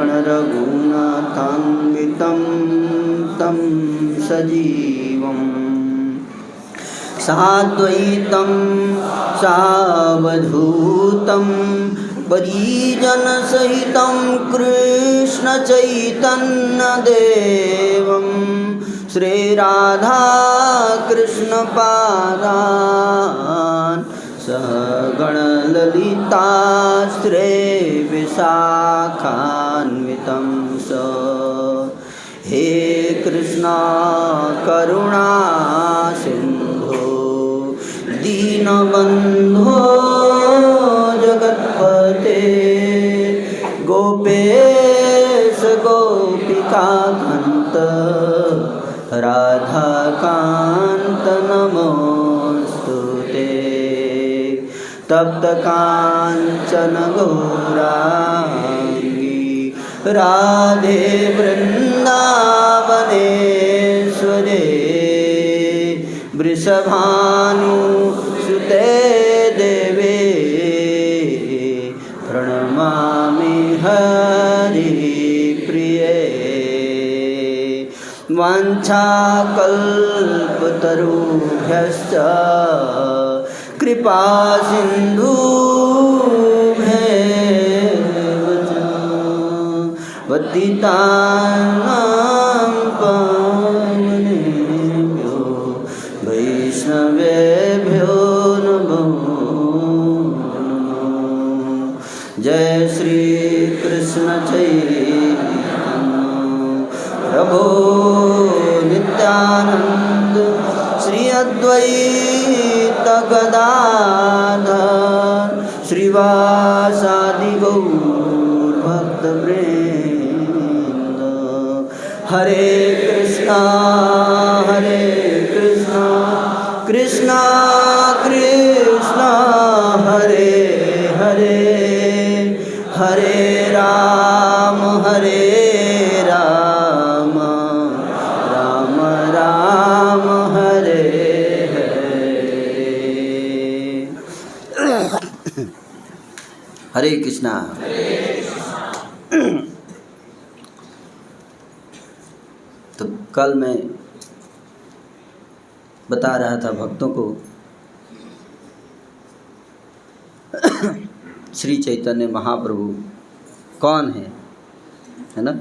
गणरघुनाथान्वितं तं सजीवम् साद्वैतं सावधूतं परिजनसहितं कृष्णचैतन्यदेवं श्रीराधाकृष्णपादान् सहगणललिता श्रीविशाखान्वितं स हे कृष्णा करुणा सिन्धो दीनबन्धो जगत्पते गोपेश गोपिकान्त राधाकान्त नमोऽस्तुते तप्तकाञ्चन गौराङ्गी राधे वृन्दावनेश्वरे वृषभानुसुते देवे प्रणमामि हरिप्रिये वाञ्छाकल्पतरुभ्यश्च कृपा सिन्धुभ्येव च पतितानां पावनेभ्यो वैष्णवेभ्यो नमो नमः। जय श्री कृष्ण चैतन्य प्रभो नित्यानंद श्री अद्वैत गदाधर श्रीवासादि गौर भक्तवृंद। हरे कृष्णा कृष्णा कृष्णा हरे हरे हरे राम राम राम हरे हरे कृष्णा। तो कल मैं बता रहा था भक्तों को श्री चैतन्य महाप्रभु कौन है ना?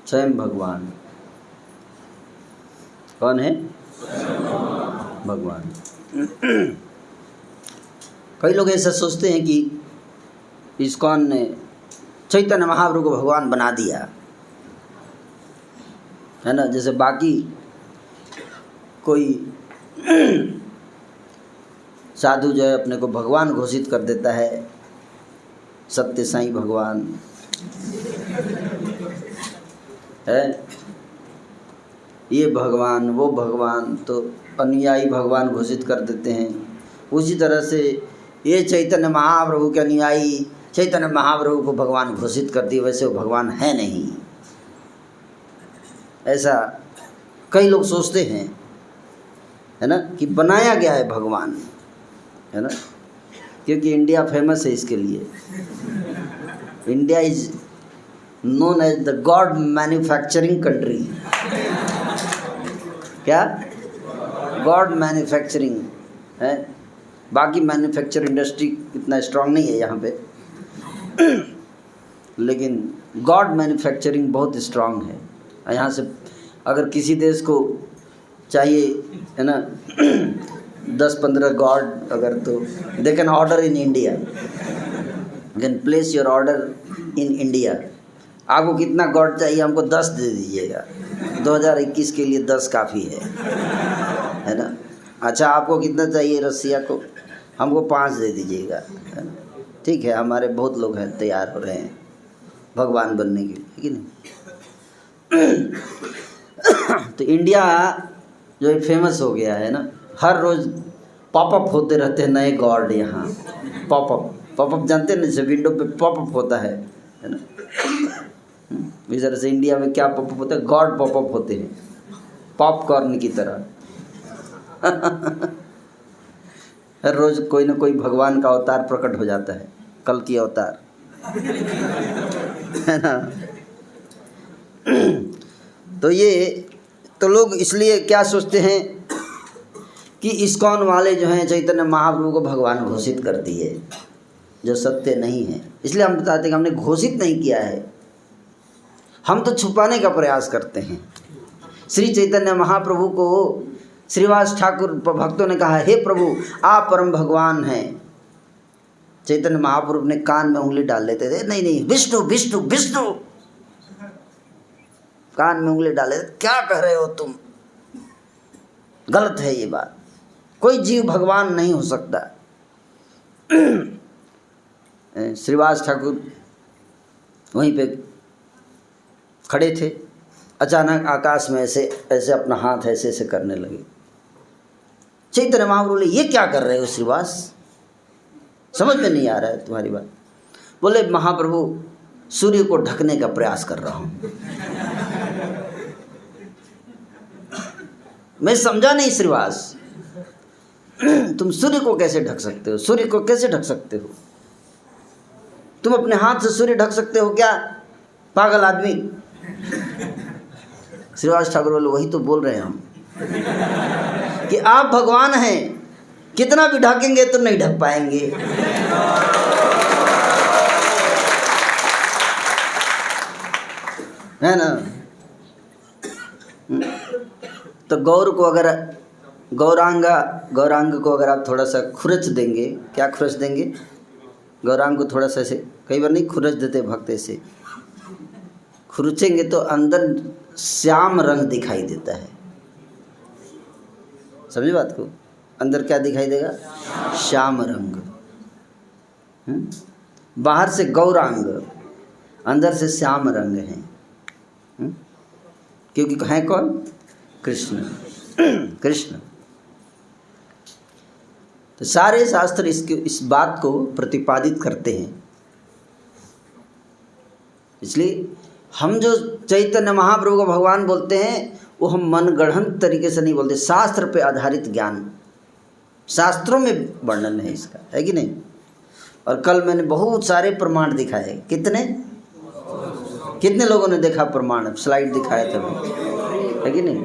स्वयं भगवान। कौन है? भगवान। कई लोग ऐसा सोचते हैं कि इस्कॉन ने चैतन्य महाप्रभु को भगवान बना दिया है ना, जैसे बाकी कोई साधु जो है अपने को भगवान घोषित कर देता है, सत्य साईं भगवान है, ये भगवान वो भगवान, तो अनुयायी भगवान घोषित कर देते हैं। उसी तरह से ये चैतन्य महाप्रभु के अनुयायी चैतन्य महाप्रभु को भगवान घोषित कर दिए, वैसे वो भगवान है नहीं, ऐसा कई लोग सोचते हैं है ना, कि बनाया गया है भगवान है ना, क्योंकि इंडिया फेमस है इसके लिए। India is known as the god manufacturing country. क्या? गॉड मैन्युफैक्चरिंग है। बाकी मैन्युफैक्चर इंडस्ट्री इतना स्ट्रांग नहीं है यहाँ पे, लेकिन गॉड मैन्युफैक्चरिंग बहुत स्ट्रांग है। यहाँ से अगर किसी देश को चाहिए है ना 10-15 गॉड, अगर तो they can order in India, can place your order in India. आपको कितना गॉड चाहिए? हमको 10 दे दीजिएगा, 2021 के लिए 10 काफ़ी है ना। अच्छा, आपको कितना चाहिए रसिया को? हमको 5 दे दीजिएगा, है ना। ठीक है, हमारे बहुत लोग हैं तैयार हो रहे हैं भगवान बनने के लिए, कि नहीं। तो इंडिया जो है फेमस हो गया है ना, हर रोज़ पॉपअप होते रहते हैं नए गॉड यहाँ। पॉपअप जानते हैं ना, जैसे विंडो पे पॉपअप होता है ना। इस तरह से इंडिया में क्या पॉपअप होता है? गॉड पॉपअप होते हैं, पॉपकॉर्न की तरह। हर रोज़ कोई ना कोई भगवान का अवतार प्रकट हो जाता है, कल की अवतार है ना। तो ये तो लोग इसलिए क्या सोचते हैं कि इस्कॉन वाले जो हैं चैतन्य महाप्रभु को भगवान घोषित कर दिए, जो सत्य नहीं है। इसलिए हम बताते हैं कि हमने घोषित नहीं किया है, हम तो छुपाने का प्रयास करते हैं। श्री चैतन्य महाप्रभु को श्रीवास ठाकुर भक्तों ने कहा, हे प्रभु आप परम भगवान हैं। चैतन्य महाप्रभु ने कान में उंगली डाल लेते थे, नहीं नहीं विष्णु विष्णु विष्णु, कान में उंगली डाले, क्या कह रहे हो तुम, गलत है ये बात, कोई जीव भगवान नहीं हो सकता। श्रीवास ठाकुर वहीं पे खड़े थे, अचानक आकाश में ऐसे ऐसे अपना हाथ ऐसे ऐसे करने लगे। चैतन्य महाप्रभु बोले, ये क्या कर रहे हो श्रीवास, समझ में नहीं आ रहा है तुम्हारी बात। बोले, महाप्रभु सूर्य को ढकने का प्रयास कर रहा हूँ। मैं समझा नहीं श्रीवास, तुम सूर्य को कैसे ढक सकते हो, सूर्य को कैसे ढक सकते हो, तुम अपने हाथ से सूर्य ढक सकते हो क्या, पागल आदमी। श्रीवास ठाकुर बोले, वही तो बोल रहे हैं हम कि आप भगवान हैं, कितना भी ढकेंगे तो नहीं ढक पाएंगे। है ना। तो गौर को अगर गौरांग को अगर आप थोड़ा सा खुरच देंगे, क्या खुरच देंगे, गौरांग को थोड़ा सा ऐसे, कई बार नहीं खुरच देते भक्त, ऐसे खुरचेंगे तो अंदर श्याम रंग दिखाई देता है। समझे बात को, अंदर क्या दिखाई देगा, श्याम रंग। बाहर से गौरांग, अंदर से श्याम रंग है, क्योंकि हैं कौन, कृष्ण। कृष्ण। तो सारे शास्त्र इस बात को प्रतिपादित करते हैं। इसलिए हम जो चैतन्य महाप्रभु को भगवान बोलते हैं, वो हम मनगढ़ंत तरीके से नहीं बोलते, शास्त्र पे आधारित ज्ञान, शास्त्रों में वर्णन है इसका, है कि नहीं। और कल मैंने बहुत सारे प्रमाण दिखाए, कितने लोगों ने देखा प्रमाण, स्लाइड दिखाए थे, है कि नहीं।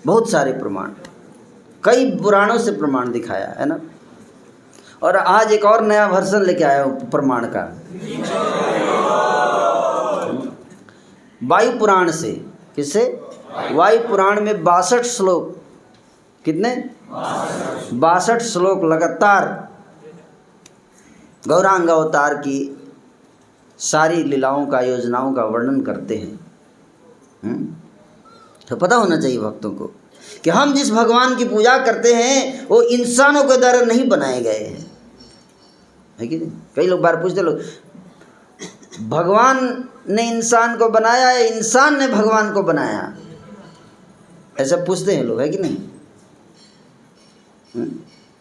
बहुत सारे प्रमाण, कई पुराणों से प्रमाण दिखाया है ना। और आज एक और नया वर्जन लेके आया हूँ प्रमाण का, वायु पुराण से। किससे, वायु पुराण में 62 श्लोक, कितने, 62 श्लोक लगातार गौरांग अवतार की सारी लीलाओं का, योजनाओं का वर्णन करते हैं। तो पता होना चाहिए भक्तों को कि हम जिस भगवान की पूजा करते हैं वो इंसानों के द्वारा नहीं बनाए गए हैं, है कि नहीं। कई लोग बार पूछते, लोग भगवान ने इंसान को बनाया या इंसान ने भगवान को बनाया, ऐसा पूछते हैं लोग, है कि नहीं।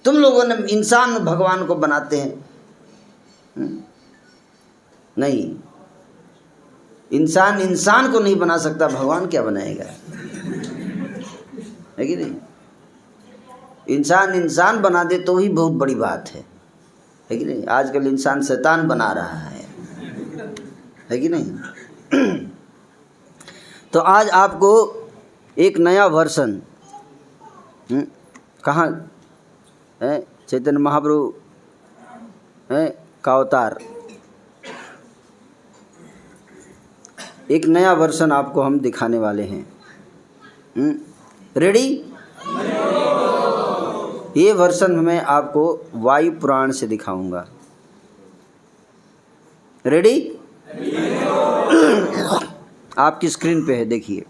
तुम लोगों ने, इंसान भगवान को बनाते हैं, नहीं, इंसान इंसान को नहीं बना सकता, भगवान क्या बनाएगा, है कि नहीं। इंसान इंसान बना दे तो ही बहुत बड़ी बात है कि नहीं। आजकल इंसान शैतान बना रहा है कि नहीं। तो आज आपको एक नया वर्जन, कहाँ है, चैतन्य महाप्रभु का अवतार, एक नया वर्जन आपको हम दिखाने वाले हैं। रेडी। ये वर्जन मैं आपको वायु पुराण से दिखाऊंगा। रेडी। आपकी स्क्रीन पे है, देखिए।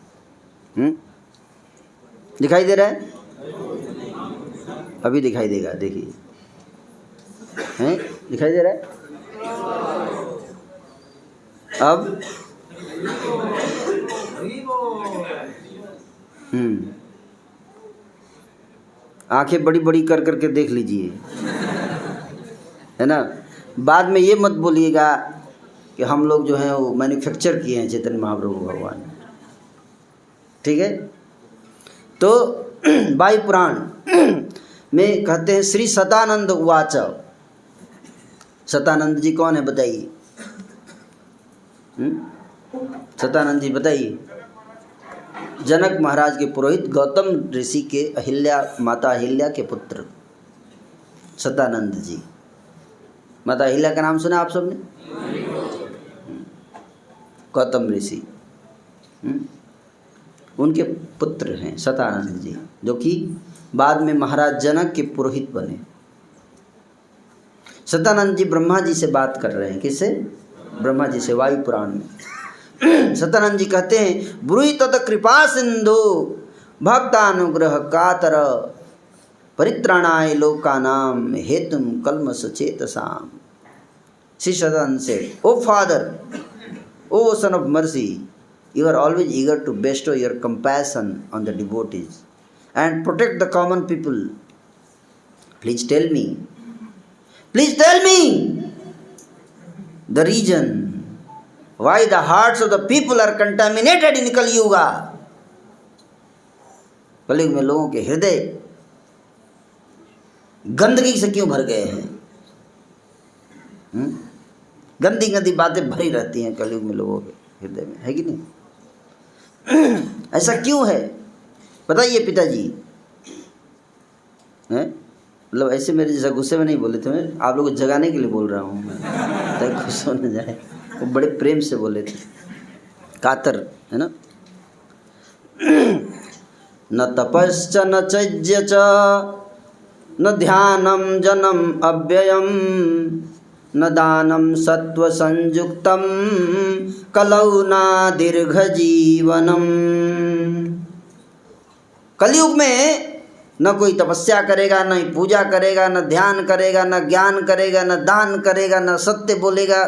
दिखाई दे रहा है, अभी दिखाई देगा, देखिए, हैं, दिखाई दे रहा है अब। आंखें बड़ी बड़ी कर करके देख लीजिए, है ना। बाद में ये मत बोलिएगा कि हम लोग जो हैं वो मैन्युफैक्चर किए हैं चैतन्य महाप्रभु भगवान, ठीक है। तो वायु पुराण में कहते हैं, श्री सदानंद उवाच, सतानंद जी कौन है बताइए? सतानंद जी बताइए। जनक महाराज के पुरोहित गौतम ऋषि के माता अहिल्या के पुत्र सतानंद जी। माता अहिल्या का नाम सुना आप सबने? गौतम ऋषि उनके पुत्र हैं सतानंद जी, जो कि बाद में महाराज जनक के पुरोहित बने। सतानंद जी ब्रह्मा जी से बात कर रहे हैं। किससे? ब्रह्मा जी से, वायु पुराण में। सतानंद जी कहते हैं, ब्रूहि तत कृपा सिंधु भक्तानुग्रह कातर परित्राणाय लोकानाम हेतुम कल्मष चेतसाम। श्री सतानंद से, O father, O son of mercy, you are always eager to bestow your compassion on the devotees and protect the common people. Please tell me the reason why the hearts of the people are contaminated in Kali Yuga. कलयुग में लोगों के हृदय गंदगी से क्यों भर गए हैं? गंदी गंदी बातें भरी रहती हैं कलयुग में लोगों के हृदय में, है कि नहीं? ऐसा क्यों है बताइए पिताजी? हैं? मतलब ऐसे मेरे जैसा गुस्से में नहीं बोले थे, मैं आप लोगों को जगाने के लिए बोल रहा हूँ मैं, ताकि खुश हो न जाए। वो बड़े प्रेम से बोले थे, कातर, है ना। न तपश्च न चज्य च न ध्यानम जनम अव्ययम न दानम सत्व संयुक्तम कलौ ना दीर्घ जीवनम। कलयुग में न कोई तपस्या करेगा, न पूजा करेगा, न ध्यान करेगा, न ज्ञान करेगा, न दान करेगा, न सत्य बोलेगा,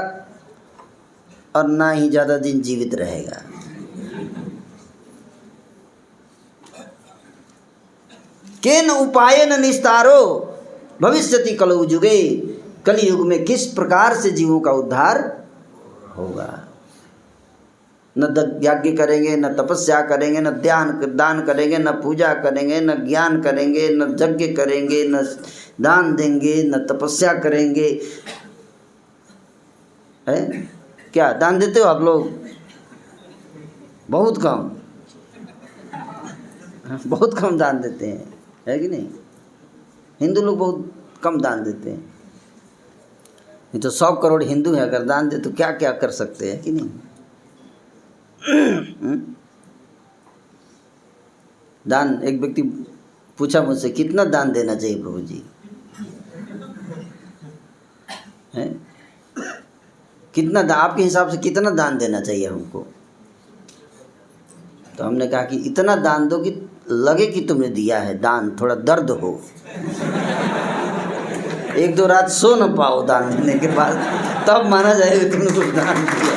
और ना ही ज़्यादा दिन जीवित रहेगा। केन उपायेन निस्तारो भविष्यति कलौ युगे। कलयुग में किस प्रकार से जीवों का उद्धार होगा? न यज्ञ करेंगे, न तपस्या करेंगे, न दान करेंगे, न पूजा करेंगे, न ज्ञान करेंगे, न यज्ञ करेंगे, न दान देंगे, न तपस्या करेंगे। है क्या दान देते हो आप लोग? बहुत कम, बहुत कम दान देते हैं, है कि नहीं? हिंदू लोग बहुत कम दान देते हैं। नहीं तो 100 करोड़ हिंदू हैं, अगर दान दे तो क्या क्या कर सकते हैं कि नहीं? दान, एक व्यक्ति पूछा मुझसे, कितना दान देना चाहिए प्रभु जी? है कितना आपके हिसाब से कितना दान देना चाहिए हमको? तो हमने कहा कि इतना दान दो कि लगे कि तुमने दिया है दान, थोड़ा दर्द हो, 1-2 रात सो न पाओ दान देने के बाद, तब माना जाएगा तुमने कुछ दान दिया,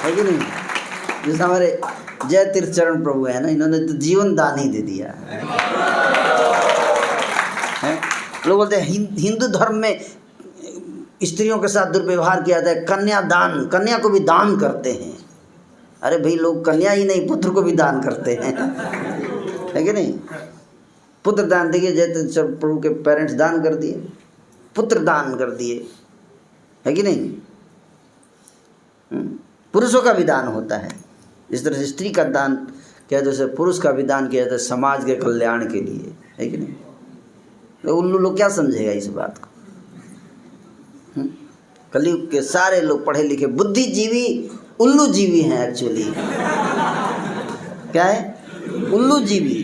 है कि नहीं? जैसे हमारे जय तीर्थ चरण प्रभु है ना, इन्होंने तो जीवन दान ही दे दिया है। लोग बोलते हैं हिंदू धर्म में स्त्रियों के साथ दुर्व्यवहार किया जाता है, कन्यादान, कन्या को भी दान करते हैं। अरे भाई, लोग कन्या ही नहीं पुत्र को भी दान करते हैं, है कि नहीं? पुत्र दान देखिए, जैसे प्रभु के पेरेंट्स दान कर दिए, पुत्र दान कर दिए, है कि नहीं? पुरुषों का भी दान होता है, इस तरह से स्त्री का दान किया जैसे पुरुष का भी दान किया जाता है, समाज के कल्याण के लिए, है कि नहीं? तो उल्लू लोग क्या समझेगा इस बात को? कलयुग के सारे लोग पढ़े लिखे बुद्धिजीवी उल्लू जीवी हैं एक्चुअली। क्या है? उल्लू जीवी।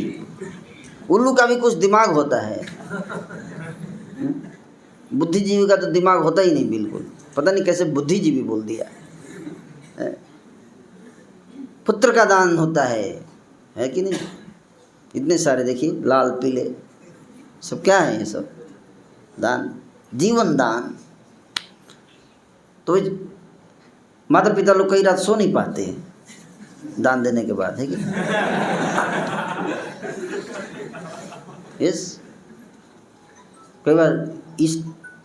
उल्लू का भी कुछ दिमाग होता है, बुद्धिजीवी का तो दिमाग होता ही नहीं बिल्कुल। पता नहीं कैसे बुद्धिजीवी बोल दिया। पुत्र का दान होता है कि नहीं? इतने सारे देखिए, लाल पीले सब क्या है? ये सब दान, जीवन दान। तो माता पिता लोग कई रात सो नहीं पाते दान देने के बाद, है कि? यस, कई बार इस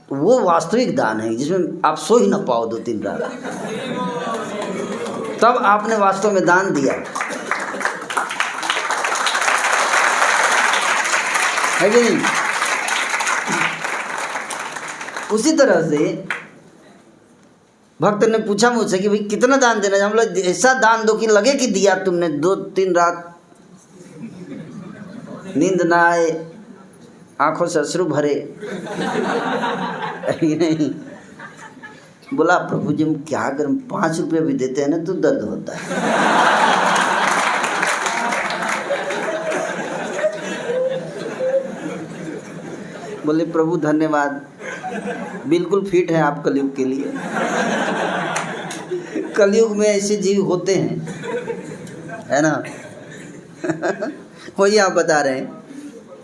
वो वास्तविक दान है जिसमें आप सो ही ना पाओ 2-3 रात, तब आपने वास्तव में दान दिया, है कि नहीं? उसी तरह से भक्त ने पूछा मुझसे कि भाई कितना दान देना चाहिए। हम लोग ऐसा दान दो कि लगे कि दिया तुमने, 2-3 रात नींद ना आए, आंखों से अश्रु भरे। नहीं, बोला प्रभु जी हम क्या करें, 5 रुपये भी देते हैं ना तो दर्द होता है। बोले प्रभु धन्यवाद, बिल्कुल फिट है आप कलयुग के लिए। कलयुग में ऐसे जीव होते हैं, है ना। वही आप बता रहे हैं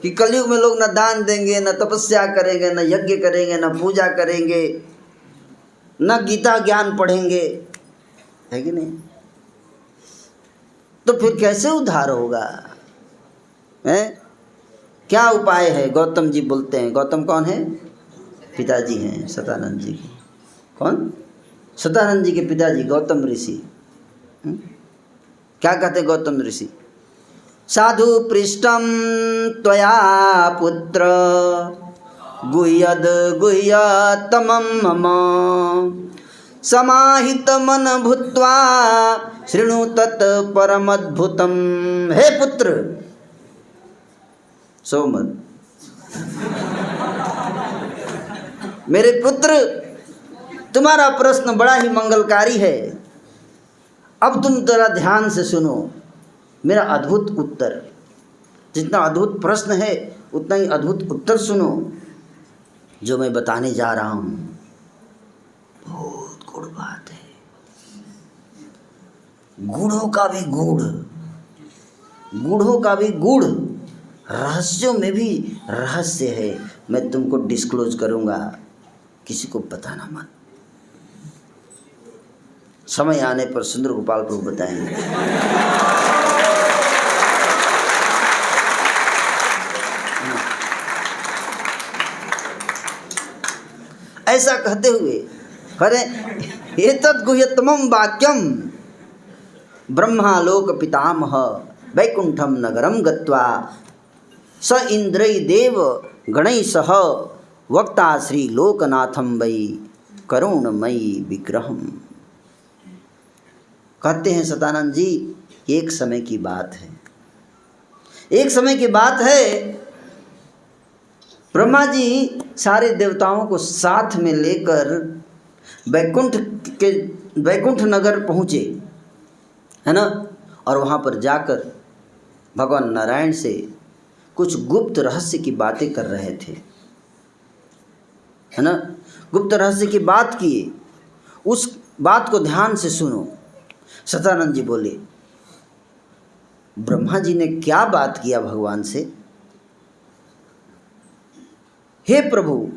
कि कलयुग में लोग ना दान देंगे, ना तपस्या करेंगे, ना यज्ञ करेंगे, ना पूजा करेंगे, ना गीता ज्ञान पढ़ेंगे, है कि नहीं। तो फिर कैसे उद्धार होगा, है? क्या उपाय है? गौतम जी बोलते हैं। गौतम कौन है? पिताजी हैं सतानंद जी के। कौन? सतानंद जी के पिताजी गौतम ऋषि। क्या कहते हैं गौतम ऋषि? साधु पृष्ठम त्वया पुत्र गुह्यद गुह्यतमं मम समाहित मन भूत्वा शृणु तत् परमद्भुतम। हे पुत्र, सो मत। मेरे पुत्र, तुम्हारा प्रश्न बड़ा ही मंगलकारी है। अब तुम जरा ध्यान से सुनो मेरा अद्भुत उत्तर। जितना अद्भुत प्रश्न है उतना ही अद्भुत उत्तर सुनो जो मैं बताने जा रहा हूँ। बहुत गुड़ बात है, गुड़ों का भी गुड़, गुड़ों का भी गुड़, रहस्यों में भी रहस्य है। मैं तुमको डिस्क्लोज करूँगा, किसी को बताना मत। समय आने पर सुंदर गोपाल प्रभु बताएंगे। ऐसा कहते हुए खरे एतद् गुह्यतमं वाक्यम ब्रह्मालोक पितामह वैकुंठम नगरम गत्वा स इंद्रै देव गणै सह वक्ता श्री लोकनाथम वै करुणमयी विग्रहम। कहते हैं सतानंद जी, एक समय की बात है, एक समय की बात है। ब्रह्मा जी सारे देवताओं को साथ में लेकर वैकुंठ नगर पहुँचे, है ना। और वहाँ पर जाकर भगवान नारायण से कुछ गुप्त रहस्य की बातें कर रहे थे, है ना। गुप्त रहस्य की बात किए, उस बात को ध्यान से सुनो। सतानंद जी बोले, ब्रह्मा जी ने क्या बात किया भगवान से? हे प्रभु,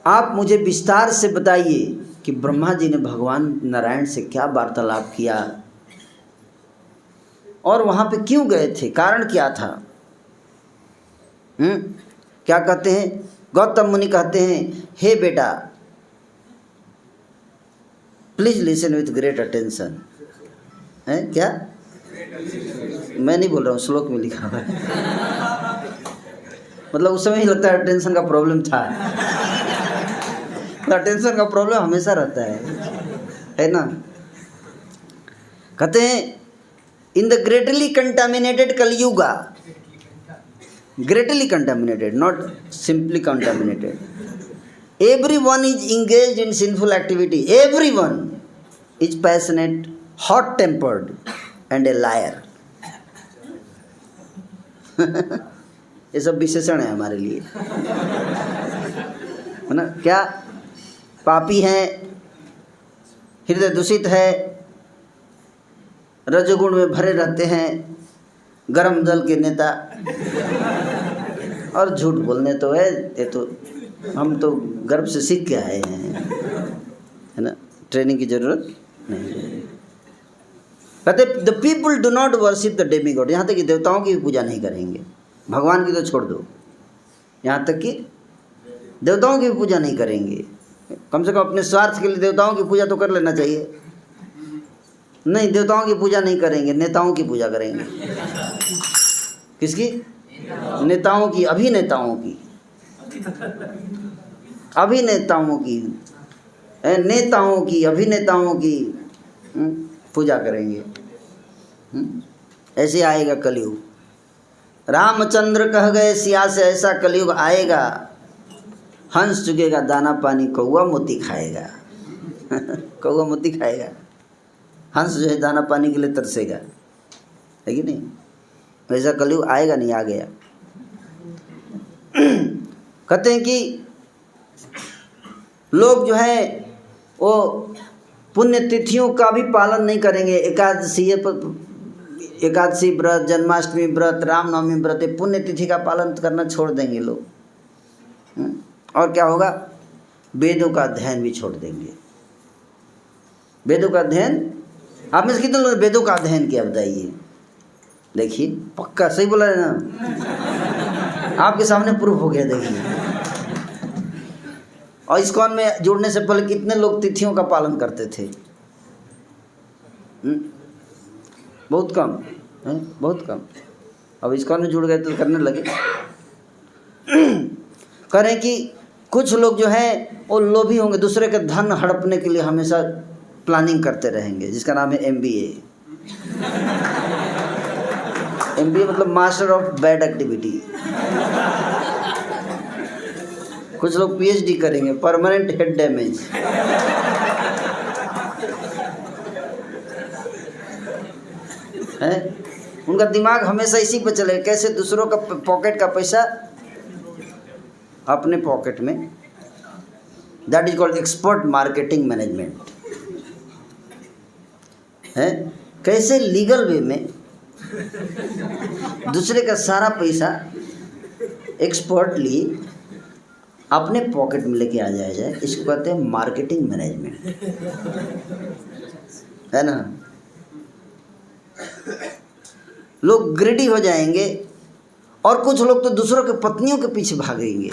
आप मुझे विस्तार से बताइए कि ब्रह्मा जी ने भगवान नारायण से क्या वार्तालाप किया और वहाँ पे क्यों गए थे, कारण क्या था? क्या कहते हैं? गौतम मुनि कहते हैं, हे बेटा, please listen with great attention. है क्या? मैं नहीं बोल रहा हूँ, श्लोक में लिखा हुआ है। मतलब उस समय ही लगता है टेंशन का प्रॉब्लम था। टेंशन का प्रॉब्लम हमेशा रहता है ना। कहते हैं, in the greatly contaminated Kalyuga, greatly contaminated, not simply contaminated. Everyone is engaged in sinful activity. Everyone is passionate, hot-tempered, and a liar. ये सब विशेषण है हमारे लिए, है ना। क्या? पापी हैं, हृदय दूषित है, रजोगुण में भरे रहते हैं, गरम दल के नेता, और झूठ बोलने तो है, ये तो हम तो गर्भ से सीख के आए हैं, है ना। ट्रेनिंग की जरूरत नहीं है। कहते the people do not worship the Demi God. यहाँ तक कि देवताओं की भी पूजा नहीं करेंगे, भगवान की तो छोड़ दो, यहाँ तक कि देवताओं की भी पूजा नहीं करेंगे। कम से कम अपने स्वार्थ के लिए देवताओं की पूजा तो कर लेना चाहिए। नहीं, देवताओं की पूजा नहीं करेंगे, नेताओं की पूजा करेंगे। किसकी? नेताओं की, अभिनेताओं की। अभिनेताओं की, नेताओं की, अभिनेताओं की पूजा करेंगे। ऐसे आएगा कलयुग। रामचंद्र कह गए सिया से ऐसा कलयुग आएगा, हंस चुकेगा दाना पानी कौआ मोती खाएगा। कौआ मोती खाएगा, हंस जो है दाना पानी के लिए तरसेगा, है कि नहीं? वैसा कलयुग आएगा नहीं, आ गया। कहते हैं कि लोग जो है वो पुण्य तिथियों का भी पालन नहीं करेंगे। एकादशी व्रत, जन्माष्टमी व्रत, रामनवमी व्रत, पुण्य तिथि का पालन करना छोड़ देंगे लोग। और क्या होगा? वेदों का अध्ययन भी छोड़ देंगे। वेदों का अध्ययन, आप में से कितने लोगों ने वेदों का अध्ययन किया बताइए? देखिए, पक्का सही बोला है ना? आपके सामने प्रूफ हो गया। देखिए, और इस्कॉन में जुड़ने से पहले कितने लोग तिथियों का पालन करते थे? बहुत कम है, बहुत कम। अब इस्कॉन में जुड़ गए तो करने लगे। करें कि कुछ लोग जो है वो लोभी होंगे, दूसरे का धन हड़पने के लिए हमेशा प्लानिंग करते रहेंगे, जिसका नाम है MBA। MBA मतलब मास्टर ऑफ बैड एक्टिविटी। कुछ लोग PhD करेंगे, परमानेंट हेड डैमेज। है, उनका दिमाग हमेशा इसी पर चले, कैसे दूसरों का पॉकेट का पैसा अपने पॉकेट में। That is called expert marketing management. है, कैसे लीगल वे में दूसरे का सारा पैसा एक्सपर्टली अपने पॉकेट में लेके आ जाया जाए, इसको कहते हैं मार्केटिंग मैनेजमेंट, है ना? लोग ग्रेडी हो जाएंगे और कुछ लोग तो दूसरों के पत्नियों के पीछे भागेंगे,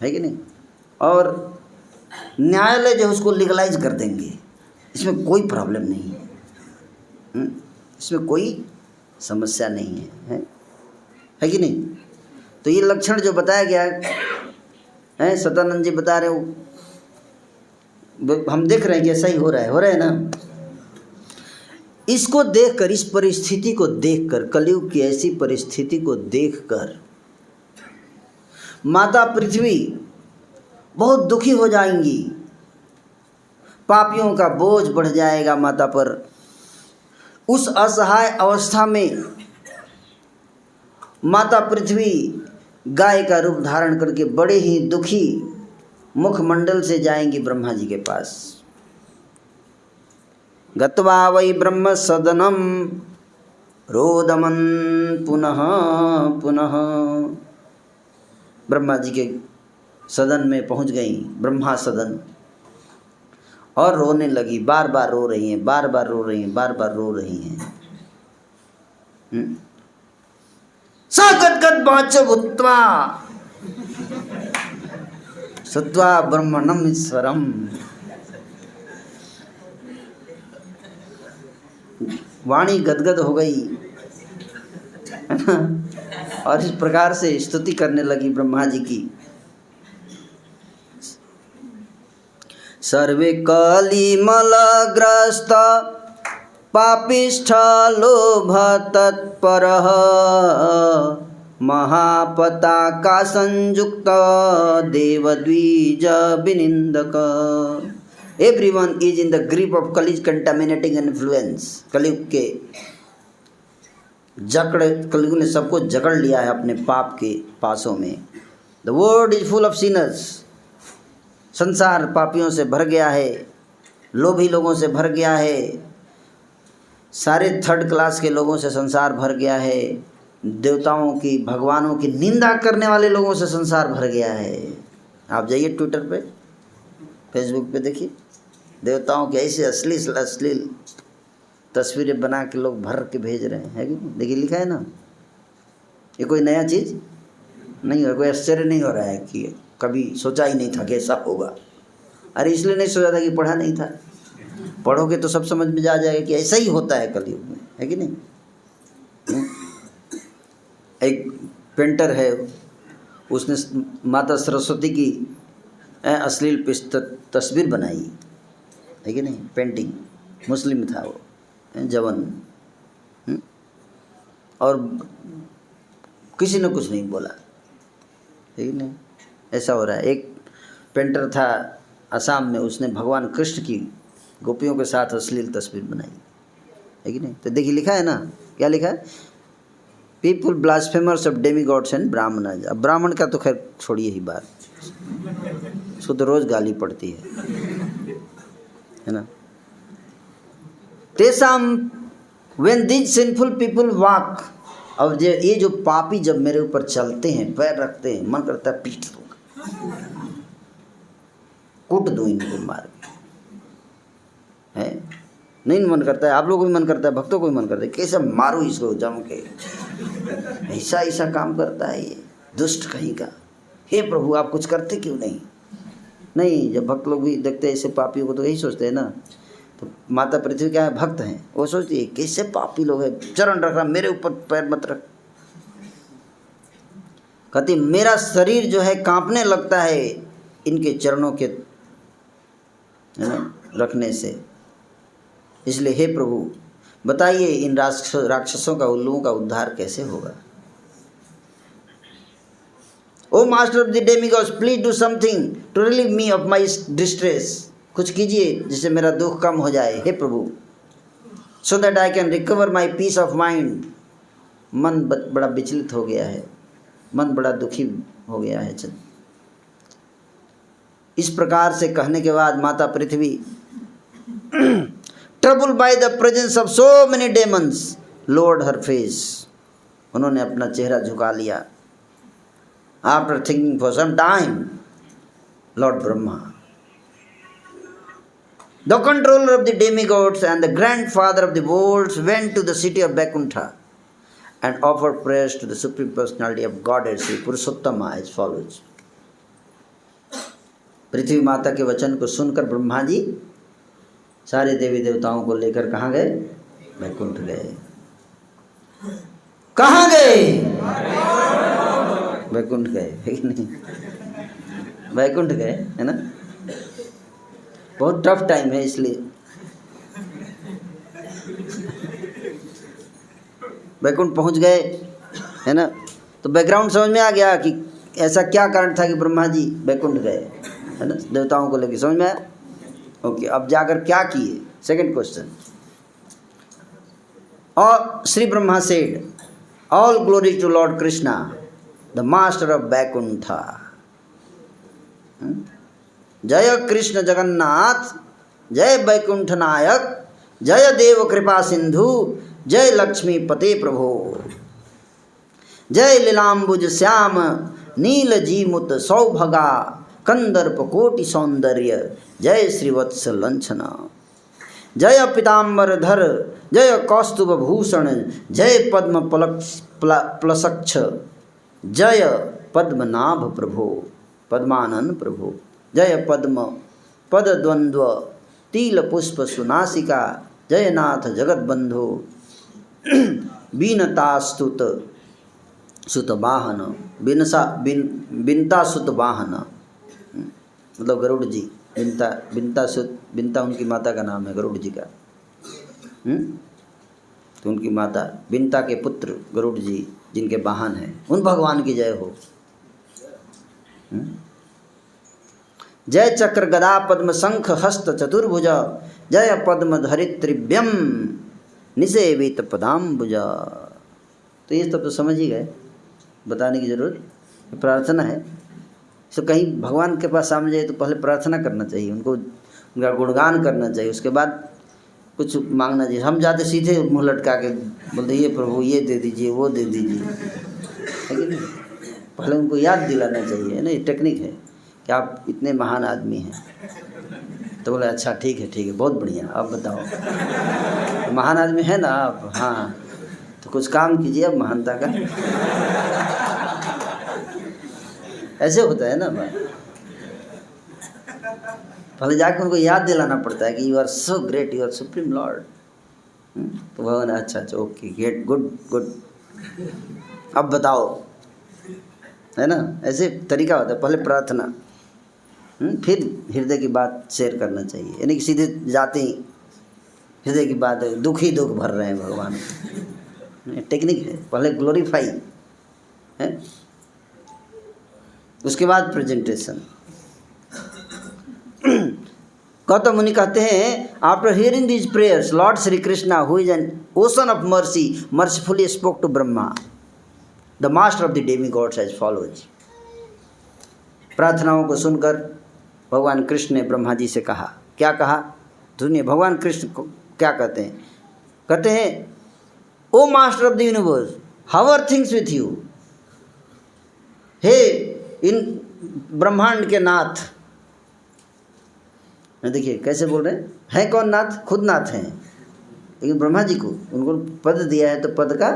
है कि नहीं? और न्यायालय जो है उसको लीगलाइज कर देंगे। इसमें कोई प्रॉब्लम नहीं है, इसमें कोई समस्या नहीं है, है कि नहीं? तो ये लक्षण जो बताया गया है, सदानंद जी बता रहे हो, हम देख रहे हैं कि ऐसा ही हो रहा है ना? इसको देखकर, इस परिस्थिति को देखकर, कलयुग की ऐसी परिस्थिति को देखकर माता पृथ्वी बहुत दुखी हो जाएंगी, पापियों का बोझ बढ़ जाएगा माता पर। उस असहाय अवस्था में माता पृथ्वी गाय का रूप धारण करके बड़े ही दुखी मुखमंडल से जाएंगी ब्रह्मा जी के पास। गत्वा वै ब्रह्म सदनम रोदमन पुनः पुनः। ब्रह्मा जी के सदन में पहुंच गई, ब्रह्मा सदन, और रोने लगी। बार बार रो रही हैं, बार बार रो रही हैं, बार बार रो रही हैं। सा गद्गद वाच भूत्वा सत्वा ब्रह्मणम ईश्वरम। वाणी गदगद हो गई, है ना? और इस प्रकार से स्तुति करने लगी ब्रह्मा जी की। सर्वे कलिमलग्रस्त पापिष्ठ लोभ तत्परः महापताका संयुक्त देवद्विज विनिंदक। Everyone is in the grip of Kali's contaminating influence। कलयुग के कलयुग ने सबको जकड़ लिया है अपने पाप के पासों में। The world is full of sinners। संसार पापियों से भर गया है, लोभी लोगों से भर गया है, सारे थर्ड क्लास के लोगों से संसार भर गया है, देवताओं की, भगवानों की निंदा करने वाले लोगों से संसार भर गया है। आप जाइए ट्विटर पे, फेसबुक पे, देखिए देवताओं के ऐसे अश्लील तस्वीरें बना के लोग भर के भेज रहे हैं, है कि? देखिए लिखा है ना, ये कोई नया चीज़ नहीं हो, कोई आश्चर्य नहीं हो रहा है कि कभी सोचा ही नहीं था कि ऐसा होगा। अरे इसलिए नहीं सोचा था कि पढ़ा नहीं था, पढ़ोगे तो सब समझ में आ जाएगा कि ऐसा ही होता है कलयुग में, है कि नहीं? एक पेंटर है, उसने माता सरस्वती की अश्लील तस्वीर बनाई है कि नहीं, पेंटिंग। मुस्लिम था वो, जवन, और किसी ने कुछ नहीं बोला, है कि नहीं। ऐसा हो रहा है। एक पेंटर था असम में, उसने भगवान कृष्ण की गोपियों के साथ अश्लील तस्वीर बनाई, है कि नहीं। तो देखिए लिखा है ना, क्या लिखा है, people blasphemers of demigods and Brahmin. अब ब्राह्मण का तो खैर छोड़िए ही बात, उसको तो रोज गाली पड़ती है ना। तेसाम when these sinful people walk, अब ये जो पापी जब मेरे ऊपर चलते हैं, पैर रखते हैं, मन करता है पीट दूंगा, कूट दूं इनको मार के, है नहीं मन करता है। आप लोगों को भी मन करता है, भक्तों को भी मन करता है, कैसे मारो इसको जम के, ऐसा ऐसा काम करता है ये दुष्ट कहीं का। हे प्रभु आप कुछ करते क्यों नहीं। नहीं, जब भक्त लोग भी देखते हैं ऐसे पापियों को तो यही सोचते हैं ना। तो माता पृथ्वी क्या है, भक्त हैं, वो सोचती है कैसे पापी लोग हैं, चरण रख रहा, मेरे ऊपर पैर मत रख। कहती मेरा शरीर जो है कांपने लगता है इनके चरणों के, है ना, रखने से। इसलिए हे प्रभु बताइए इन राक्षसों का, उल्लुओं का उद्धार कैसे होगा। O master of the demigods please do something to relieve me of my distress, कुछ कीजिए जिससे मेरा दुख कम हो जाए हे प्रभु, so that I can recover my peace of mind. मन बड़ा विचलित हो गया है, मन बड़ा दुखी हो गया है। इस प्रकार से कहने के बाद माता पृथ्वी troubled by the presence of so many demons lowered her face, उन्होंने अपना चेहरा झुका लिया। After thinking for some time, Lord Brahma, the controller of the demigods and the grandfather of the worlds, went to the city of Vaikuntha and offered prayers to the Supreme Personality of Godhead Sri Purushottama as follows. पृथ्वी माता के वचन को सुनकर ब्रह्मा जी सारे देवी देवताओं को लेकर कहाँ गए, वैकुंठ गए। कहाँ गए, वैकुंठ गए, है कि नहीं, वैकुंठ गए, है ना। बहुत टफ टाइम है इसलिए वैकुंठ पहुंच गए, है ना। तो बैकग्राउंड समझ में आ गया कि ऐसा क्या कारण था कि ब्रह्मा जी वैकुंठ गए, है ना, देवताओं को लेकर, समझ में आया। ओके, अब जाकर क्या किए, सेकंड क्वेश्चन। और Shri Brahma said, all glory to Lord Krishna the master of Baikuntha. जय कृष्ण जगन्नाथ, जय बैकुंठ नायक, जय देव कृपा सिंधु, जय लक्ष्मी पते प्रभो, जय लीलाम्बुज श्याम नील जीमुत सौभगा, कंदर्प कोटि सौंदर्य, जय श्रीवत्स लंछना, जय पीताम्बर धर, जय कौस्तुभ भूषण, जय पद्म प्लसक्ष, जय पद्मनाभ प्रभो, पद्मानन प्रभो, जय पद्म पद द्वंद्व तिल पुष्प सुनासिका, जय नाथ जगत बंधो, बीनतास्तुत सुत वाहन, बिनता सुत वाहन, मतलब गरुड़ जी, बिनता उनकी माता का नाम है, गरुड़ जी का। तो उनकी माता बिनता के पुत्र गरुड़ जी जिनके वाहन हैं, उन भगवान की जय हो। जय चक्र गदा पद्म शंख हस्त चतुर्भुज, जय पद्म धरित्रिभ्यम निसेवित पदाम्बुजा। तो ये सब तो समझ ही गए, बताने की जरूरत। प्रार्थना है, तो कहीं भगवान के पास सामने जाए तो पहले प्रार्थना करना चाहिए, उनको उनका गुणगान करना चाहिए, उसके बाद कुछ मांगना चाहिए। हम जाते सीधे मुँह लटका के बोलते ये प्रभु ये दे दीजिए, वो दे दीजिए, है कि नहीं। पहले उनको याद दिलाना चाहिए ना, ये टेक्निक है कि आप इतने महान आदमी हैं। तो बोले अच्छा ठीक है बहुत बढ़िया, आप बताओ तो महान आदमी है ना आप, हाँ तो कुछ काम कीजिए अब महानता का। ऐसे होता है ना भाई, पहले जाकर उनको याद दिलाना पड़ता है कि you are so great, you are supreme lord. तो भगवान अच्छा ओके गेट गुड अब बताओ, है ना। ऐसे तरीका होता है, पहले प्रार्थना। फिर हृदय की बात शेयर करना चाहिए, यानी कि सीधे जाते ही हृदय की बात है, दुख ही दुख भर रहे हैं भगवान। टेक्निक है, पहले ग्लोरीफाई है, उसके बाद प्रेजेंटेशन। गौतम मुनि कहते हैं, after hearing these prayers Lord Shri Krishna who is an ocean of mercy mercifully spoke to Brahma the master of the demigods as follows. प्रार्थनाओं को सुनकर भगवान कृष्ण ने ब्रह्मा जी से कहा, क्या कहा सुनिए, भगवान कृष्ण को क्या कहते हैं, कहते हैं, O master of the universe how are things with you, हे इन ब्रह्मांड के नाथ। देखिए कैसे बोल रहे हैं कौन नाथ, खुद नाथ हैं, लेकिन ब्रह्मा जी को उनको पद दिया है तो पद का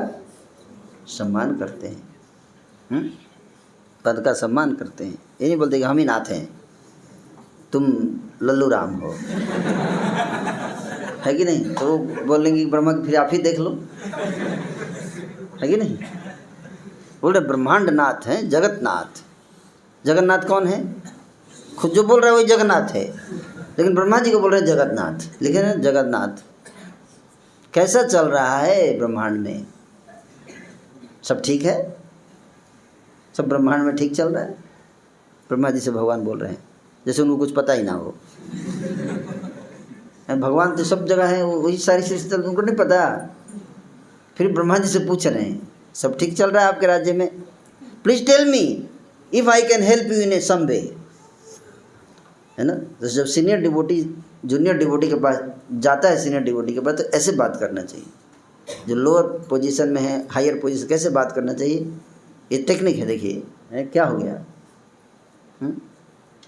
सम्मान करते हैं, पद का सम्मान करते हैं। ये नहीं बोलते कि हम ही नाथ हैं, तुम लल्लू राम हो, है कि नहीं, तो बोलेंगे कि ब्रह्मा फिर आप ही देख लो, है कि नहीं। बोल रहे ब्रह्मांड नाथ हैं, जगत नाथ। जगन्नाथ कौन है, खुद जो बोल रहा है वही जगन्नाथ है, लेकिन ब्रह्मा जी को बोल रहे हैं जगन्नाथ, लिखे ना जगन्नाथ। कैसा चल रहा है ब्रह्मांड में, सब ठीक है, सब ब्रह्मांड में ठीक चल रहा है। ब्रह्मा जी से भगवान बोल रहे हैं जैसे उनको कुछ पता ही ना हो। भगवान तो सब जगह है, वही सारी सृष्टि उनको नहीं पता। फिर ब्रह्मा जी से पूछ रहे हैं सब ठीक चल रहा है आपके राज्य में, please tell me if I can help you in a some way, है ना। तो जब सीनियर डिवोटी जूनियर डिवोटी के पास जाता है, सीनियर डिवोटी के पास, तो ऐसे बात करना चाहिए। जो लोअर पोजीशन में है, हायर पोजीशन, कैसे बात करना चाहिए, ये टेक्निक है। देखिए क्या हो गया,